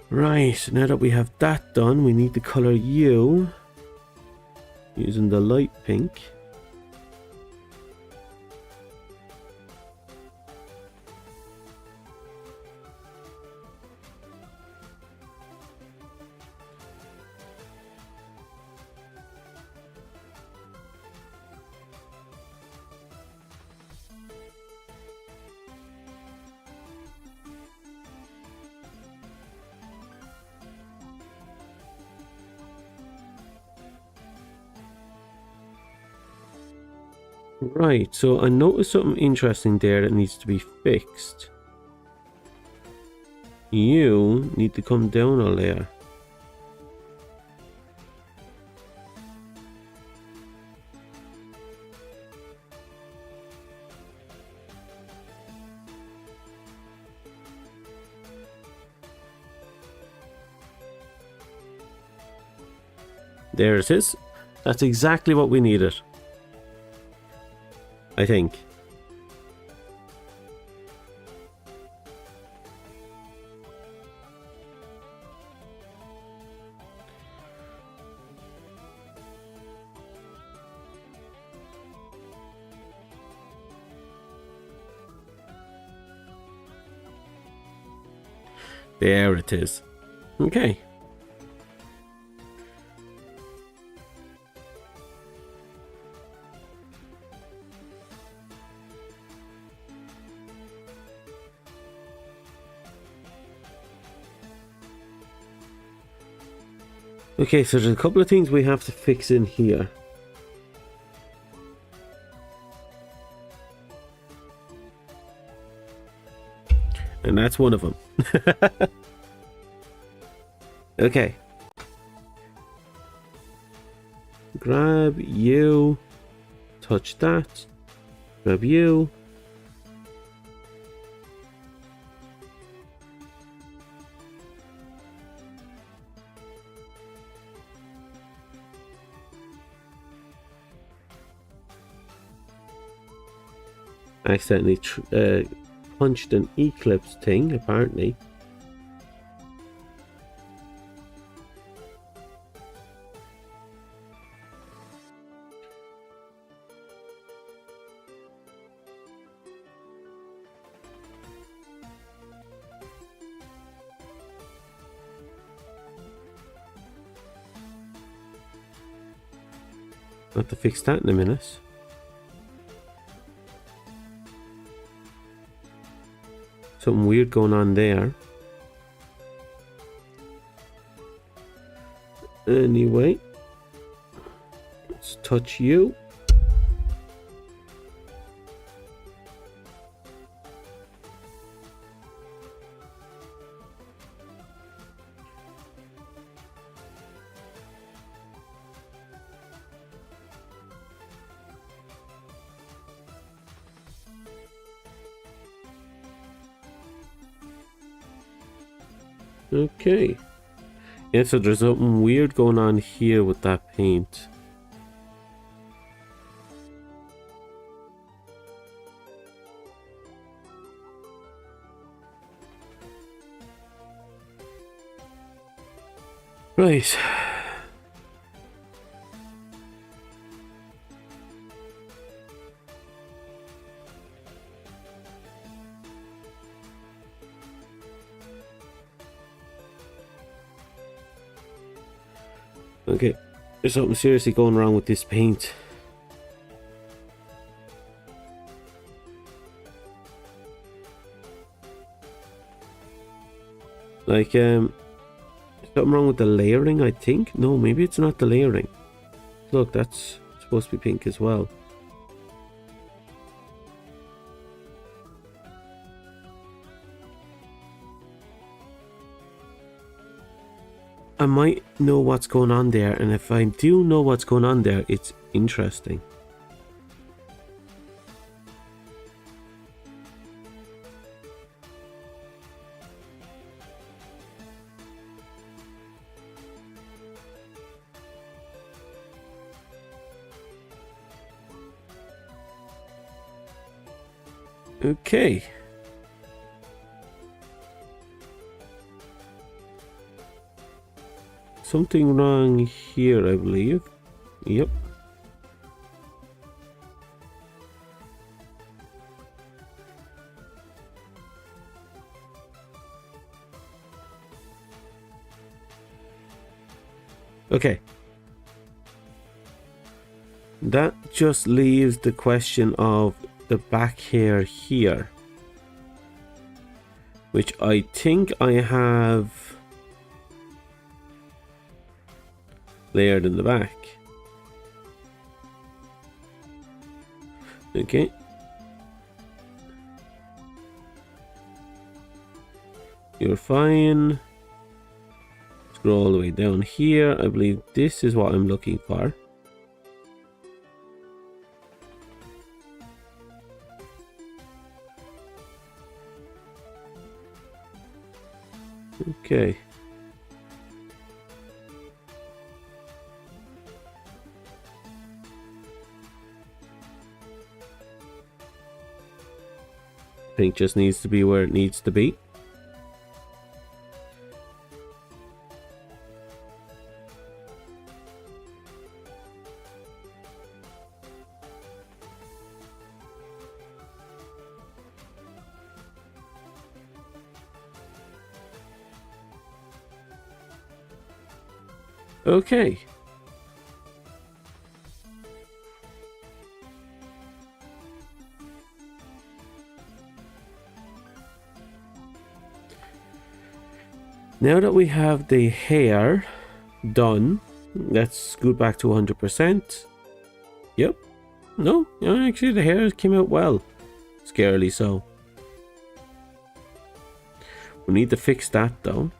Right, now that we have that done, we need to color you using the light pink. Right, so I noticed something interesting there that needs to be fixed. You need to come down a layer. There it is. That's exactly what we needed, I think. There it is. Okay. Okay, so there's a couple of things we have to fix in here. And that's one of them. Okay. Grab you. Touch that. Grab you. Accidentally punched an eclipse thing, apparently. I'll have to fix that in a minute. Something weird going on there. Anyway, let's touch you. Okay. Yeah, so there's something weird going on here with that paint. Right. Okay, there's something seriously going wrong with this paint. Like, something wrong with the layering, I think. No, maybe it's not the layering. Look, that's supposed to be pink as well. I might know what's going on there, and if I do know what's going on there, it's interesting. Okay. Something wrong here, I believe. Yep. Okay. That just leaves the question of the back hair here, which I think I have layered in the back. Okay. You're fine. Scroll all the way down here. I believe this is what I'm looking for. Okay. Pink just needs to be where it needs to be. Okay. Now that we have the hair done, let's scoot back to 100%. Yep. No, actually the hair came out well. Scarily so. We need to fix that though.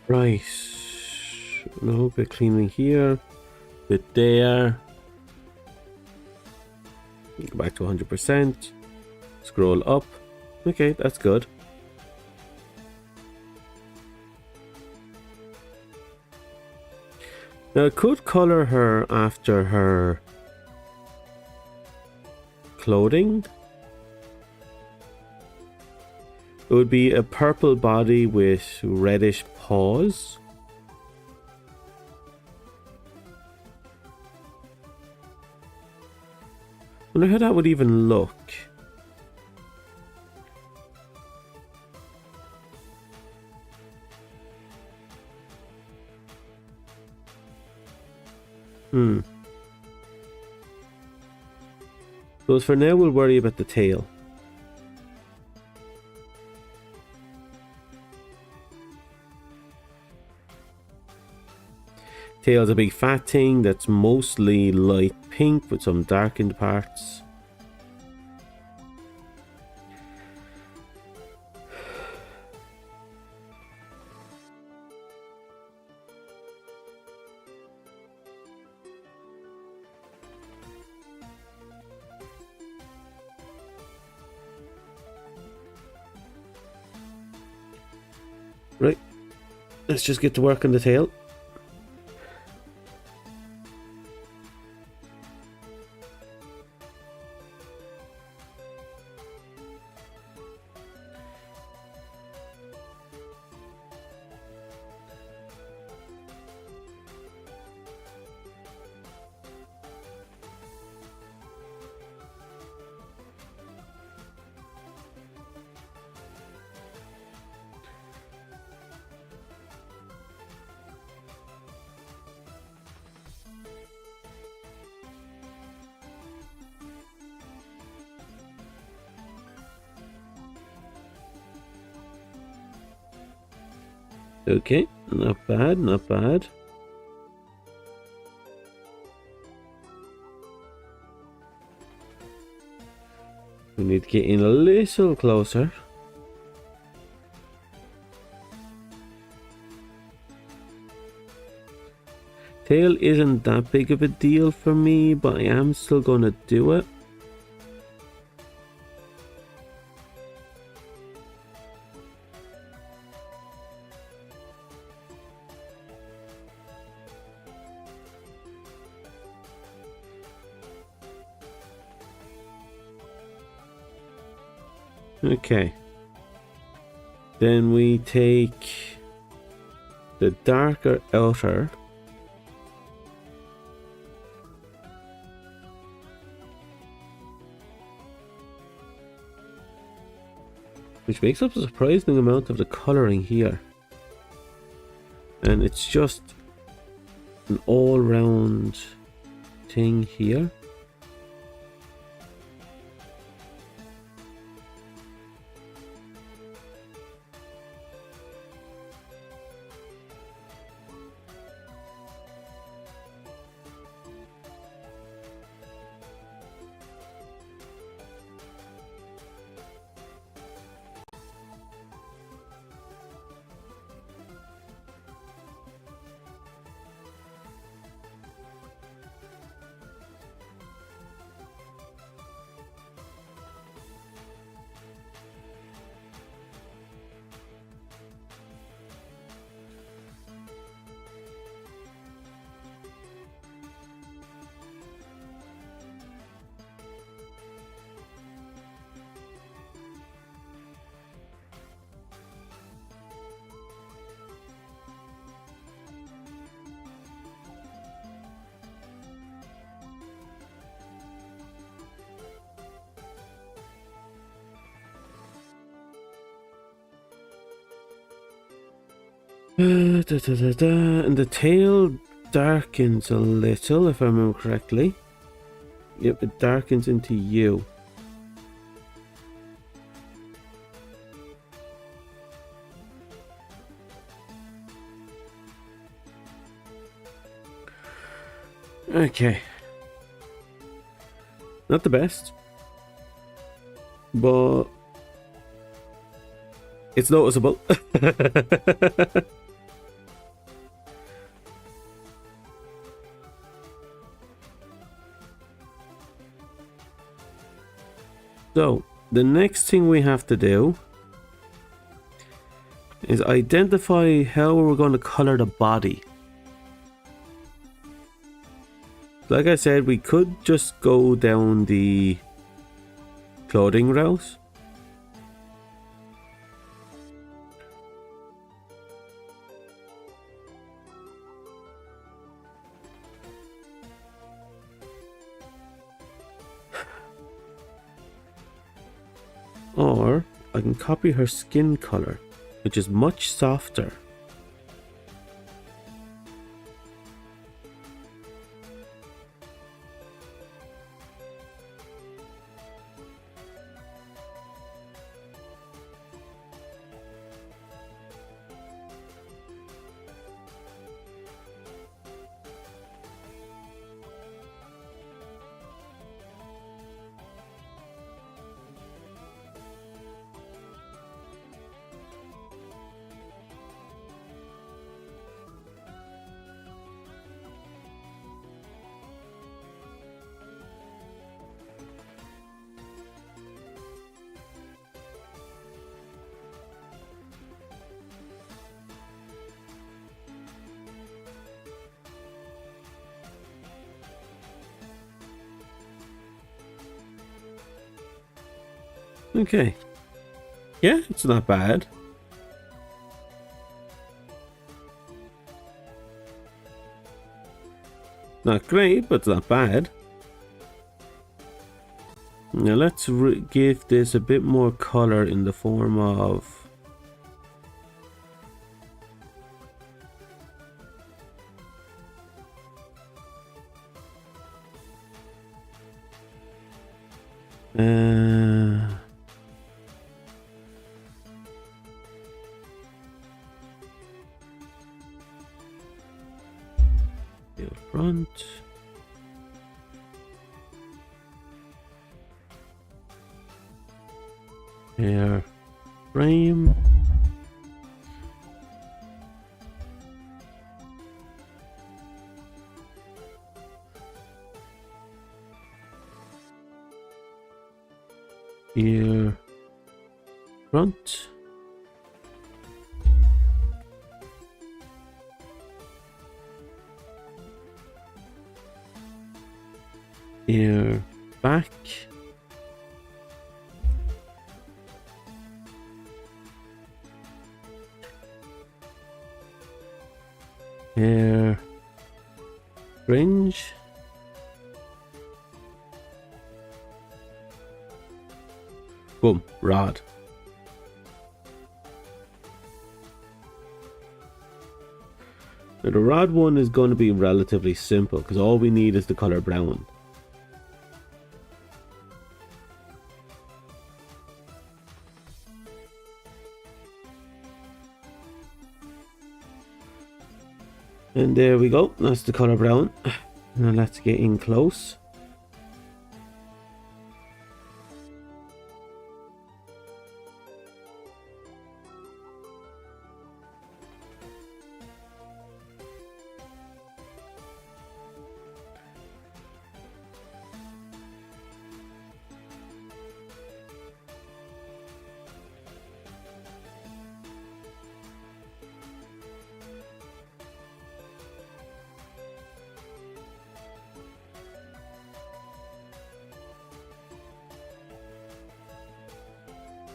Right. No, bit cleaning here, bit there. Go back to 100%. Scroll up. Okay, that's good. Now I could color her after her clothing. It would be a purple body with reddish paws. I wonder how that would even look. So for now we'll worry about the tail. Tail's a big fat thing that's mostly light pink with some darkened parts. Right, let's just get to work on the tail. Okay, not bad, not bad. We need to get in a little closer. Tail isn't that big of a deal for me, but I am still going to do it. Okay. Then we take the darker outer. Which makes up a surprising amount of the colouring here. And it's just an all-round thing here. And the tail darkens a little, if I remember correctly. Yep, it darkens into you. Okay. Not the best, but it's noticeable. So, the next thing we have to do is identify how we're going to color the body. Like I said, we could just go down the clothing route. Or I can copy her skin color, which is much softer. Okay. Yeah, it's not bad. Not great, but it's not bad. Now let's give this a bit more color in the form of Scale front. Air frame. Here, front. Here, back. Here, fringe. Boom, rod. Now the rod one is going to be relatively simple because all we need is the color brown. And there we go, that's the color brown. Now let's get in close.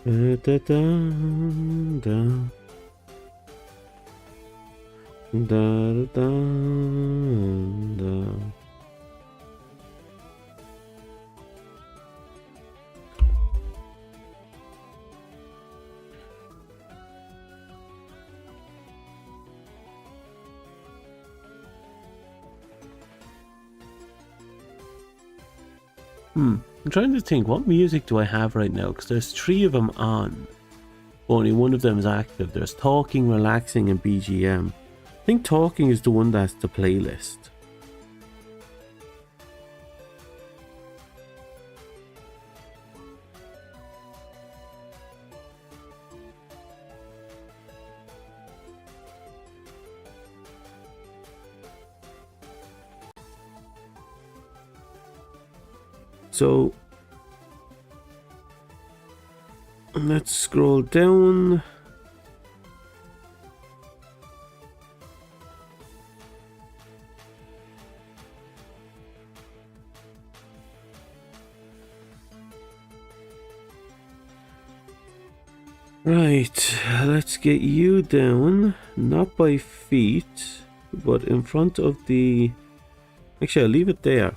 Da, da, da, da. Da, da, da, da. I'm trying to think, what music do I have right now? Because there's 3 of them on. Only one of them is active. There's talking, relaxing, and BGM. I think talking is the one that's the playlist. So let's scroll down. Right, let's get you down, not by feet, but in front of the... Actually, I'll leave it there.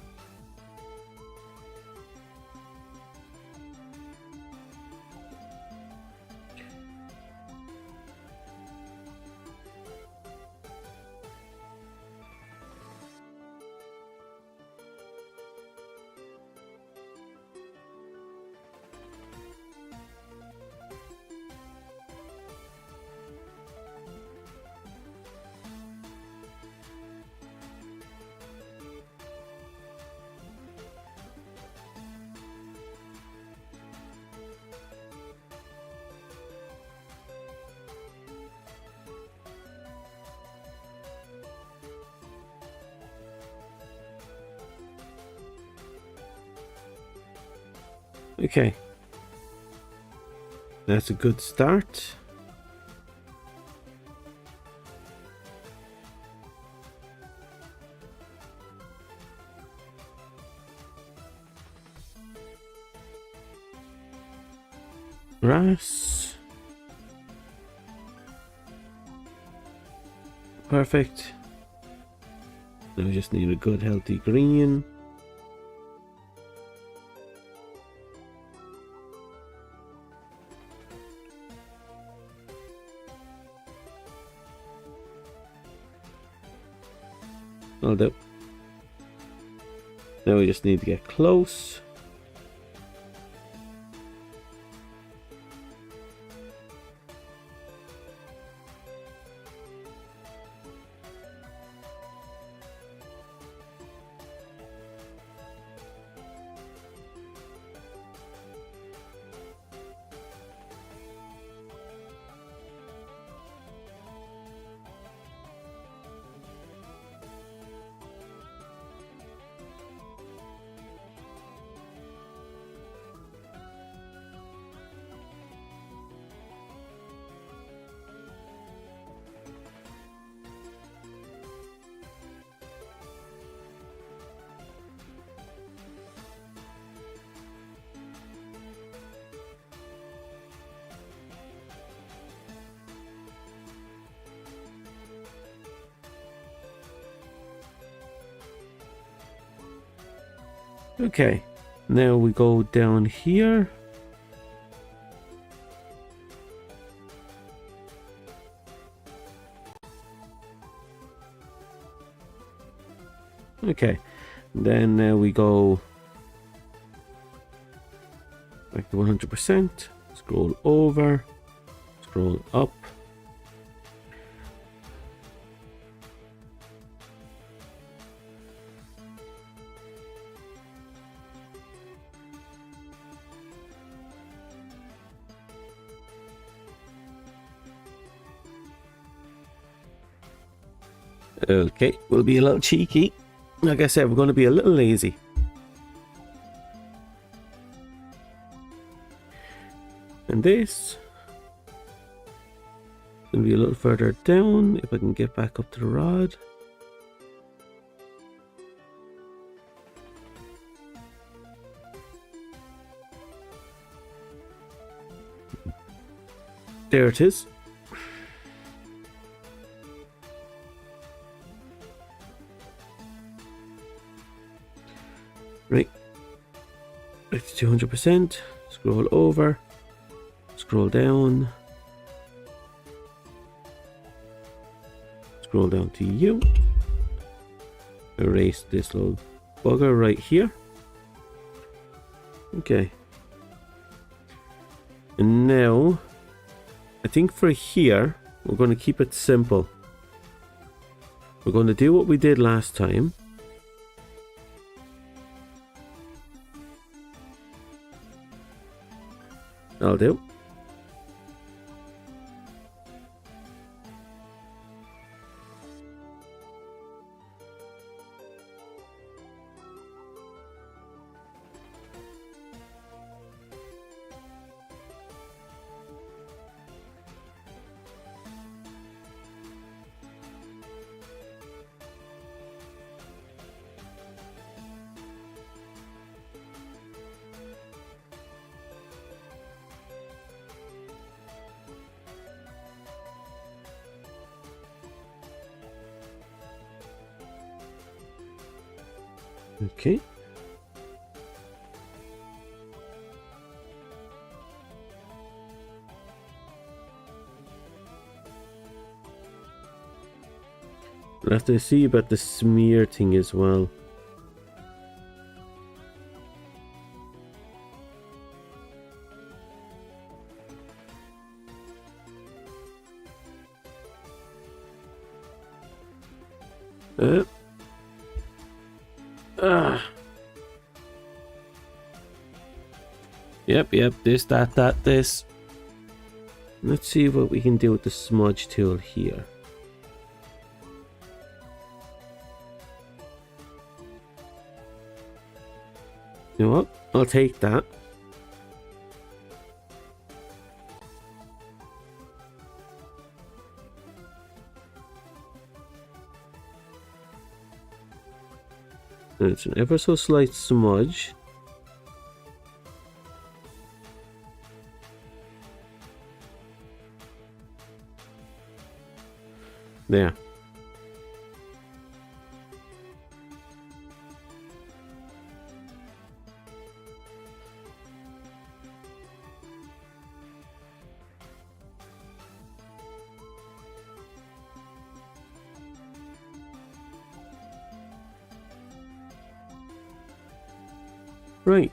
Okay, that's a good start. Grass. Perfect. Now we just need a good healthy green. I'll do. Now we just need to get close. Okay, now we go down here. Okay, then we go back to 100%, scroll over, scroll up. Okay, we'll be a little cheeky. Like I said, we're going to be a little lazy. And this going to be a little further down, if I can get back up to the rod. There it is. Right, it's 200%. Scroll over, scroll down, scroll down to you. Erase this little bugger right here. Okay, and now I think for here we're going to keep it simple. We're going to do what we did last time. That'll do. Okay. We'll have to see about the smear thing as well. Yep, this, that, this. Let's see what we can do with the smudge tool here. You know what? I'll take that. And it's an ever so slight smudge. There. Right.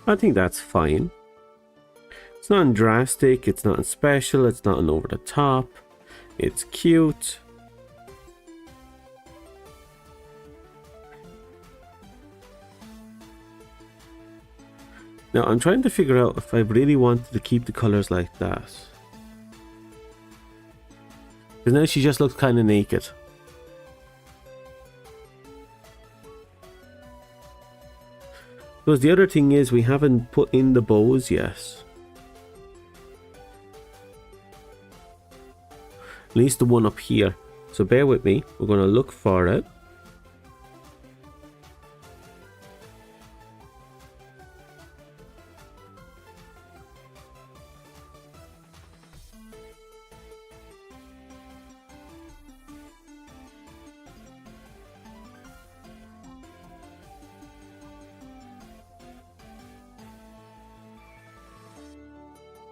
I think that's fine. It's not drastic, it's not special, it's not an over the top. It's cute. Now I'm trying to figure out if I really wanted to keep the colors like that. Because now she just looks kind of naked. Because the other thing is we haven't put in the bows yet. At least the one up here. So bear with me. We're going to look for it.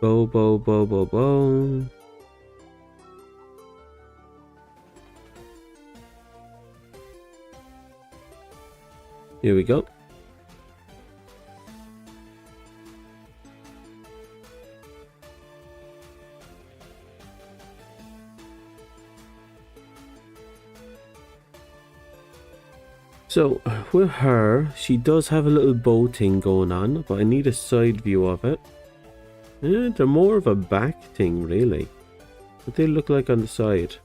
Bow, bow, bow, bow, bow. Here we go. So with her, she does have a little bow thing going on, but I need a side view of it. Yeah, they're more of a back thing, really. What they look like on the side.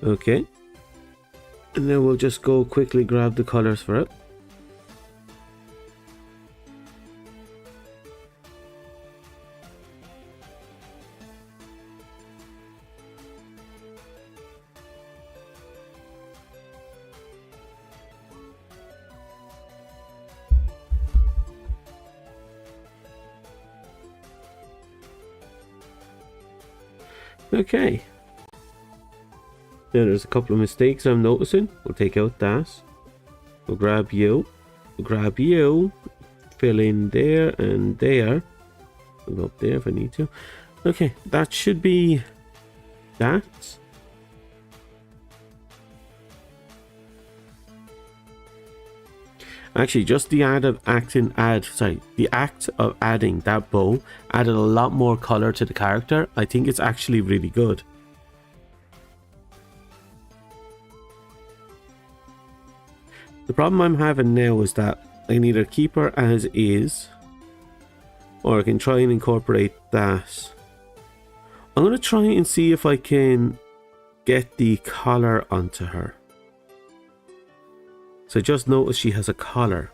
Okay. And then we'll just go quickly grab the colors for it. Okay. Now there's a couple of mistakes I'm noticing. We'll take out that. We'll grab you. We'll grab you. Fill in there and there. We'll go up there if I need to. Okay, that should be that. Actually, just the act of adding that bow added a lot more color to the character. I think it's actually really good. The problem I'm having now is that I can either keep her as is, or I can try and incorporate that. I'm going to try and see if I can get the collar onto her. So just notice she has a collar.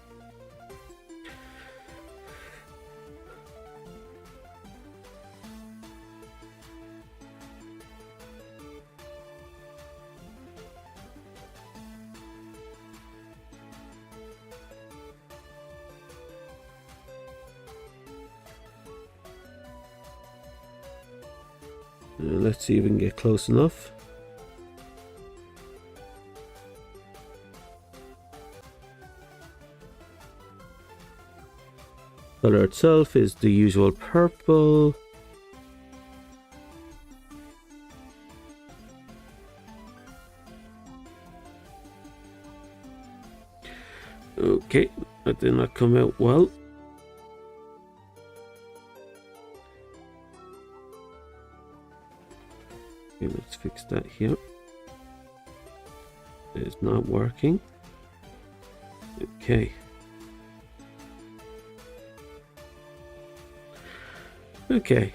Let's see if we can get close enough. Color itself is the usual purple. Okay, that did not come out well. Okay, let's fix that here. It's not working. Okay. Okay.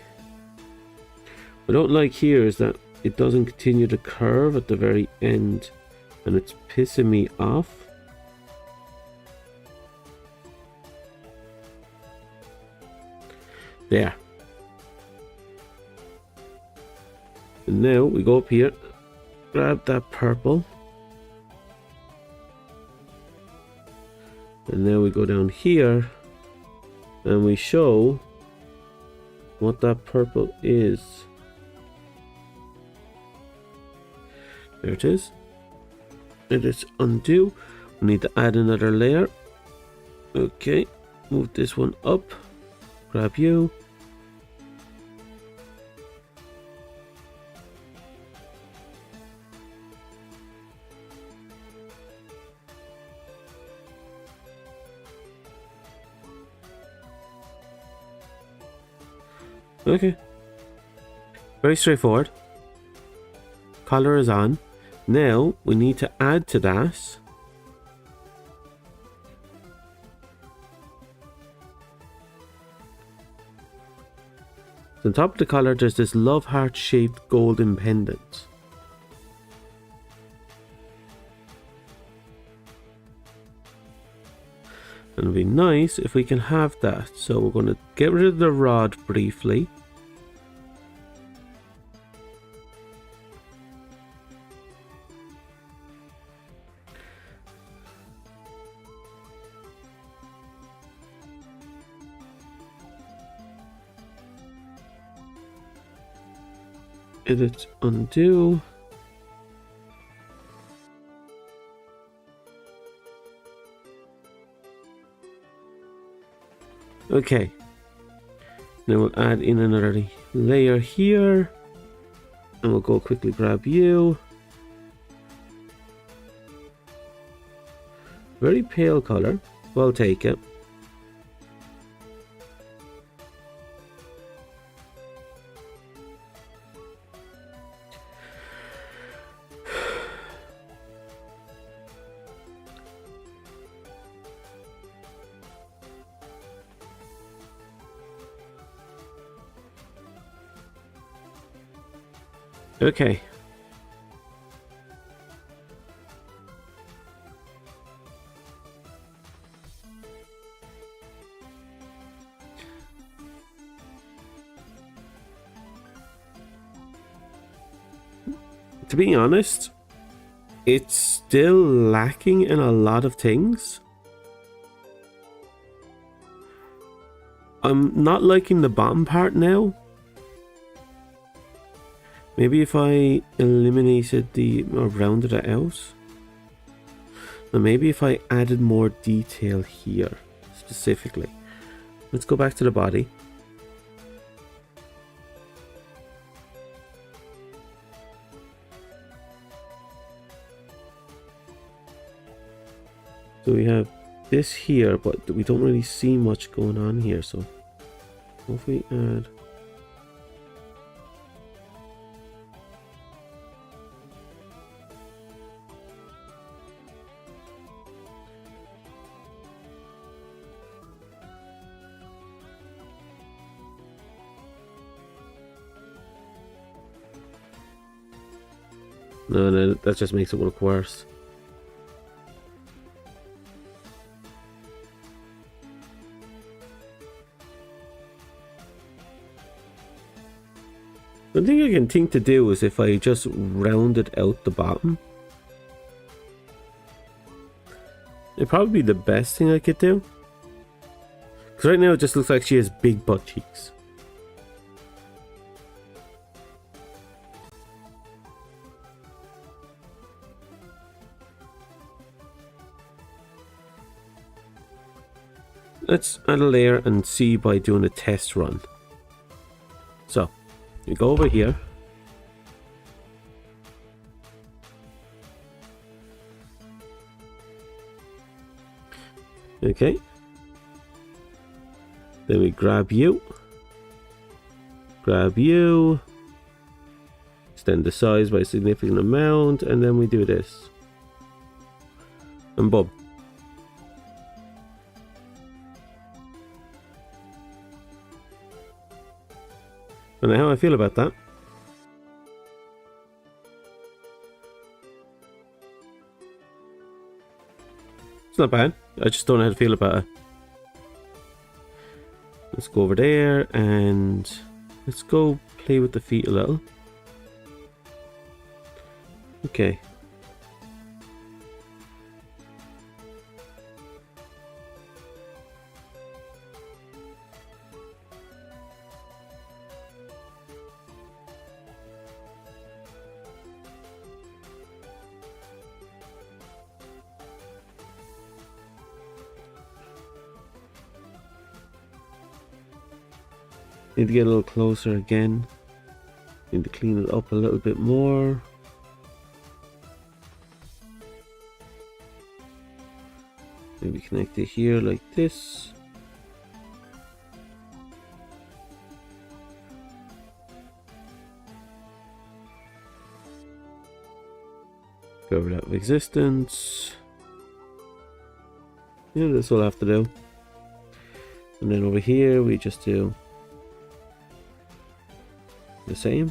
What I don't like here is that it doesn't continue to curve at the very end, and it's pissing me off. There. And now we go up here, grab that purple, and now we go down here and we show what that purple is. There it is. Let us undo. We need to add another layer. Okay, move this one up, grab you. Okay, very straightforward. Color is on. Now we need to add to that on top of the collar. There's this love heart shaped golden pendant. And it'll be nice if we can have that. So we're going to get rid of the rod briefly. Edit, undo. Okay. Then we'll add in another layer here. And we'll go quickly grab you. Very pale color. We'll take it. Okay. To be honest, it's still lacking in a lot of things. I'm not liking the bottom part now. Maybe if I eliminated or rounded it out. Or maybe if I added more detail here, specifically. Let's go back to the body. So we have this here, but we don't really see much going on here. So if we add... No, that just makes it look worse. The thing I can think to do is if I just rounded out the bottom. It'd probably be the best thing I could do. Because right now it just looks like she has big butt cheeks. Let's add a layer and see by doing a test run. So, you go over here. Okay. Then we grab you. Grab you. Extend the size by a significant amount, and then we do this. And boom. I don't know how I feel about that. It's not bad. I just don't know how to feel about it. Let's go over there and let's go play with the feet a little. Okay. Need to get a little closer again. Need to clean it up a little bit more. Maybe connect it here like this. Cover that with existence. Yeah, this will have to do. And then over here we just do the same.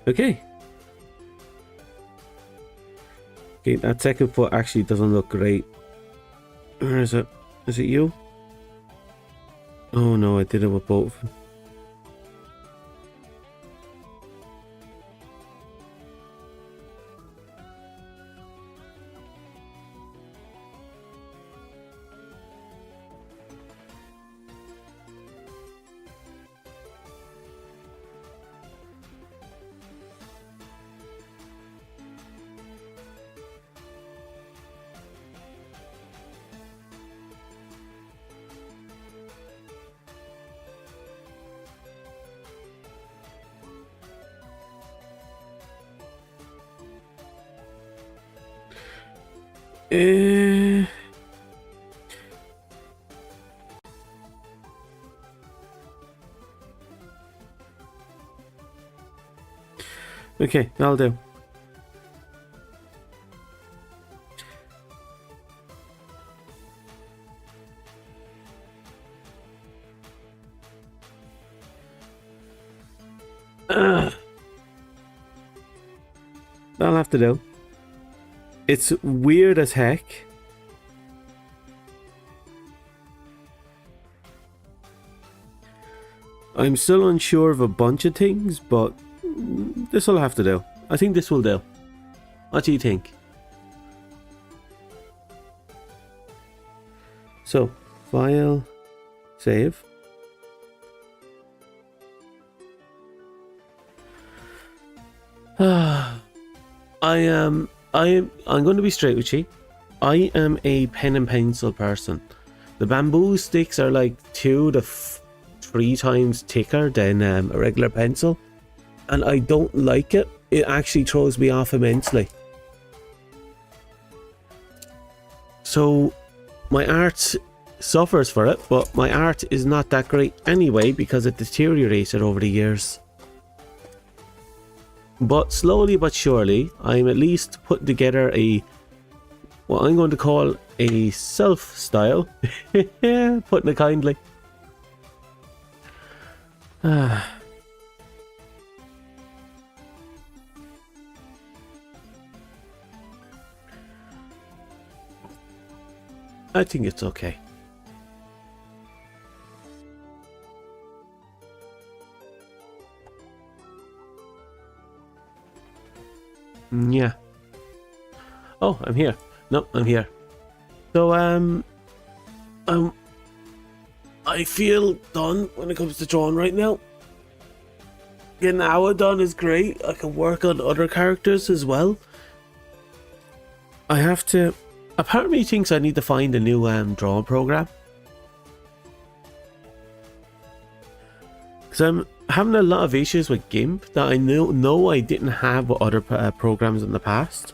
Okay. Okay, that second foot actually doesn't look great. Where is it? Is it you? Oh no, I did it with both. Uh, okay, that'll do. That'll have to do. It's weird as heck. I'm still unsure of a bunch of things, but this will have to do. I think this will do. What do you think? So, file, save. I'm going to be straight with you. I am a pen and pencil person. The bamboo sticks are like 2 to 3 times thicker than a regular pencil, and I don't like it. It actually throws me off immensely. So my art suffers for it, but my art is not that great anyway because it deteriorated over the years. But slowly but surely, I'm at least putting together what I'm going to call a self-style. Putting it kindly. I think it's okay. Yeah. Oh, I'm here. No, I'm here. So, I feel done when it comes to drawing right now. Getting an hour done is great. I can work on other characters as well. I have to... A part of me thinks I need to find a new drawing program. Because I'm having a lot of issues with GIMP that I know I didn't have with other programs in the past.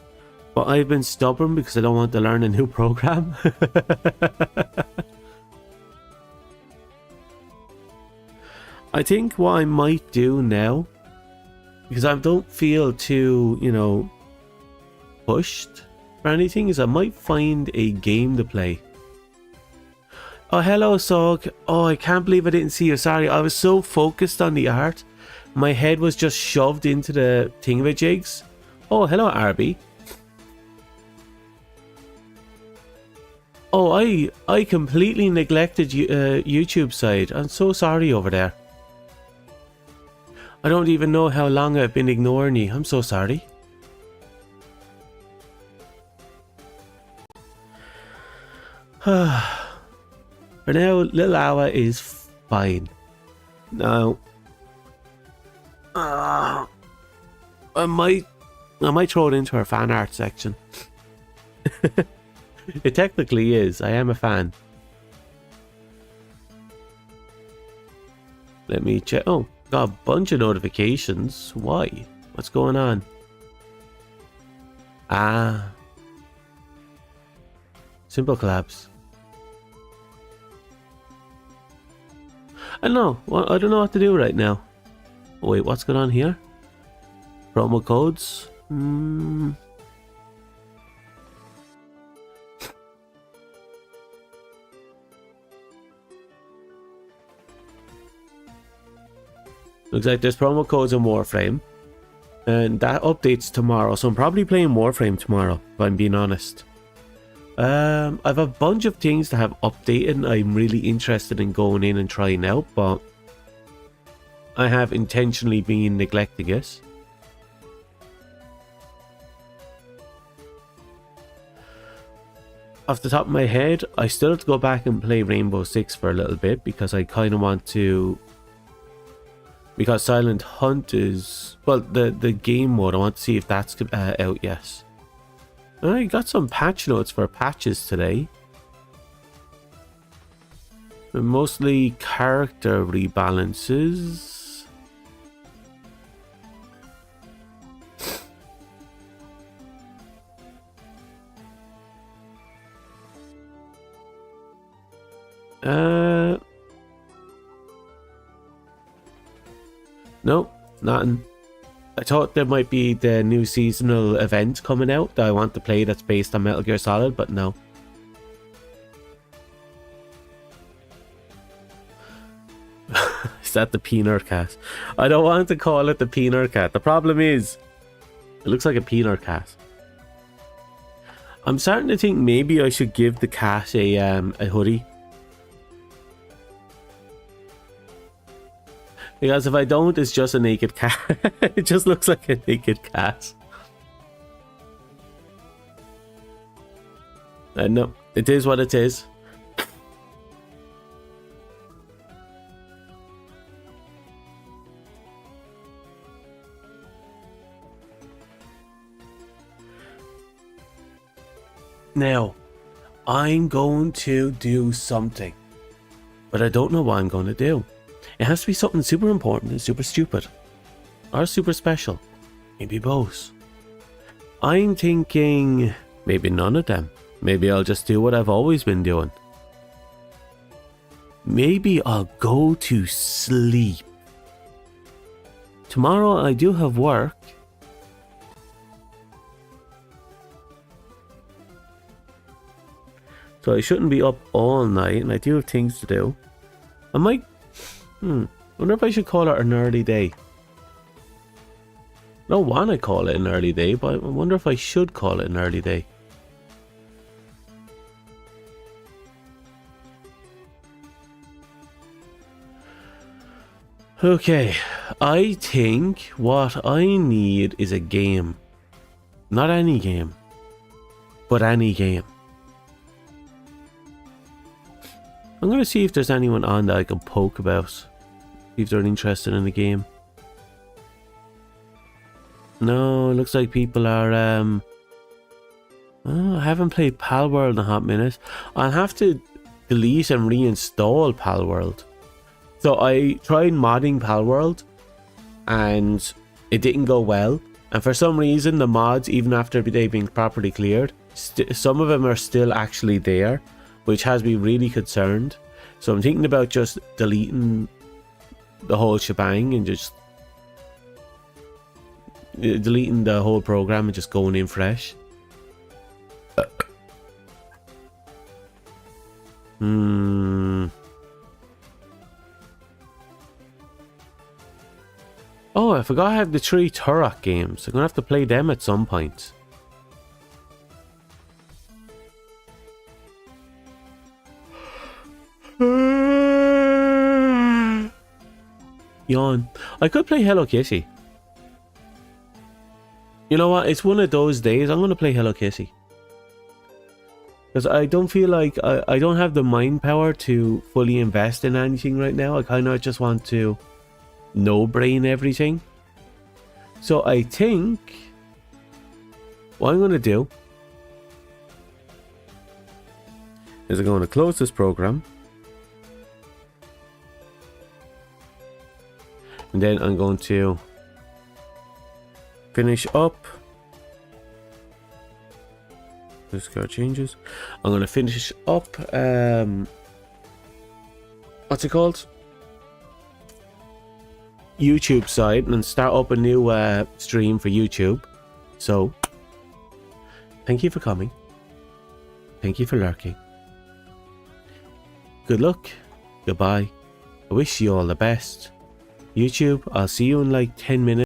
But I've been stubborn because I don't want to learn a new program. I think what I might do now, because I don't feel too, pushed for anything, is I might find a game to play. Oh, hello, Sog. Oh, I can't believe I didn't see you. Sorry, I was so focused on the art. My head was just shoved into the thingamajigs. Oh, hello, Arby. Oh, I completely neglected YouTube side. I'm so sorry over there. I don't even know how long I've been ignoring you. I'm so sorry. For now, little Awa is fine. Now, I might throw it into our fan art section. It technically is. I am a fan. Let me check. Oh, got a bunch of notifications. Why? What's going on? Ah. Simple collabs. I don't know. Well, I don't know what to do right now. Oh, wait, what's going on here? Promo codes? Looks like there's promo codes in Warframe. And that updates tomorrow. So I'm probably playing Warframe tomorrow, if I'm being honest. I've a bunch of things that have updated and I'm really interested in going in and trying out, but I have intentionally been neglecting it. Off the top of my head, I still have to go back and play Rainbow Six for a little bit because I kind of want to... Because Silent Hunt is... Well, the game mode, I want to see if that's out yet. I got some patch notes for patches today. Mostly character rebalances. No, nothing. I thought there might be the new seasonal event coming out that I want to play that's based on Metal Gear Solid, but no. Is that the peanut cat? I don't want to call it the peanut cat. The problem is, it looks like a peanut cat. I'm starting to think maybe I should give the cat a hoodie. Because if I don't, it's just a naked cat. It just looks like a naked cat. No, it is what it is. Now, I'm going to do something, but I don't know what I'm going to do. It has to be something super important and super stupid, or super special. Maybe both. I'm thinking maybe none of them. Maybe I'll just do what I've always been doing. Maybe I'll go to sleep. Tomorrow I do have work. So I shouldn't be up all night, and I do have things to do. I might... wonder if I should call it an early day. I don't want to call it an early day, but I wonder if I should call it an early day. Okay, I think what I need is a game. Not any game, but any game. I'm going to see if there's anyone on that I can poke about. See if they're interested in the game. No, it looks like people are... Oh, I haven't played Palworld in a hot minute. I'll have to delete and reinstall Palworld. So I tried modding Palworld, and it didn't go well. And for some reason, the mods, even after they've been properly cleared, some of them are still actually there, which has me really concerned. So I'm thinking about just deleting the whole shebang and just deleting the whole program and just going in fresh. Oh, I forgot I have the 3 Turok games. I'm gonna have to play them at some point. Yawn. I could play Hello Kitty. You know what? It's one of those days. I'm going to play Hello Kitty. Because I don't feel like... I don't have the mind power to fully invest in anything right now. I kind of just want to no-brain everything. So I think... what I'm going to do... is I'm going to close this program. And then I'm going to finish up. Discard changes. I'm going to finish up. What's it called? YouTube side, and start up a new stream for YouTube. So, thank you for coming. Thank you for lurking. Good luck. Goodbye. I wish you all the best. YouTube, I'll see you in like 10 minutes.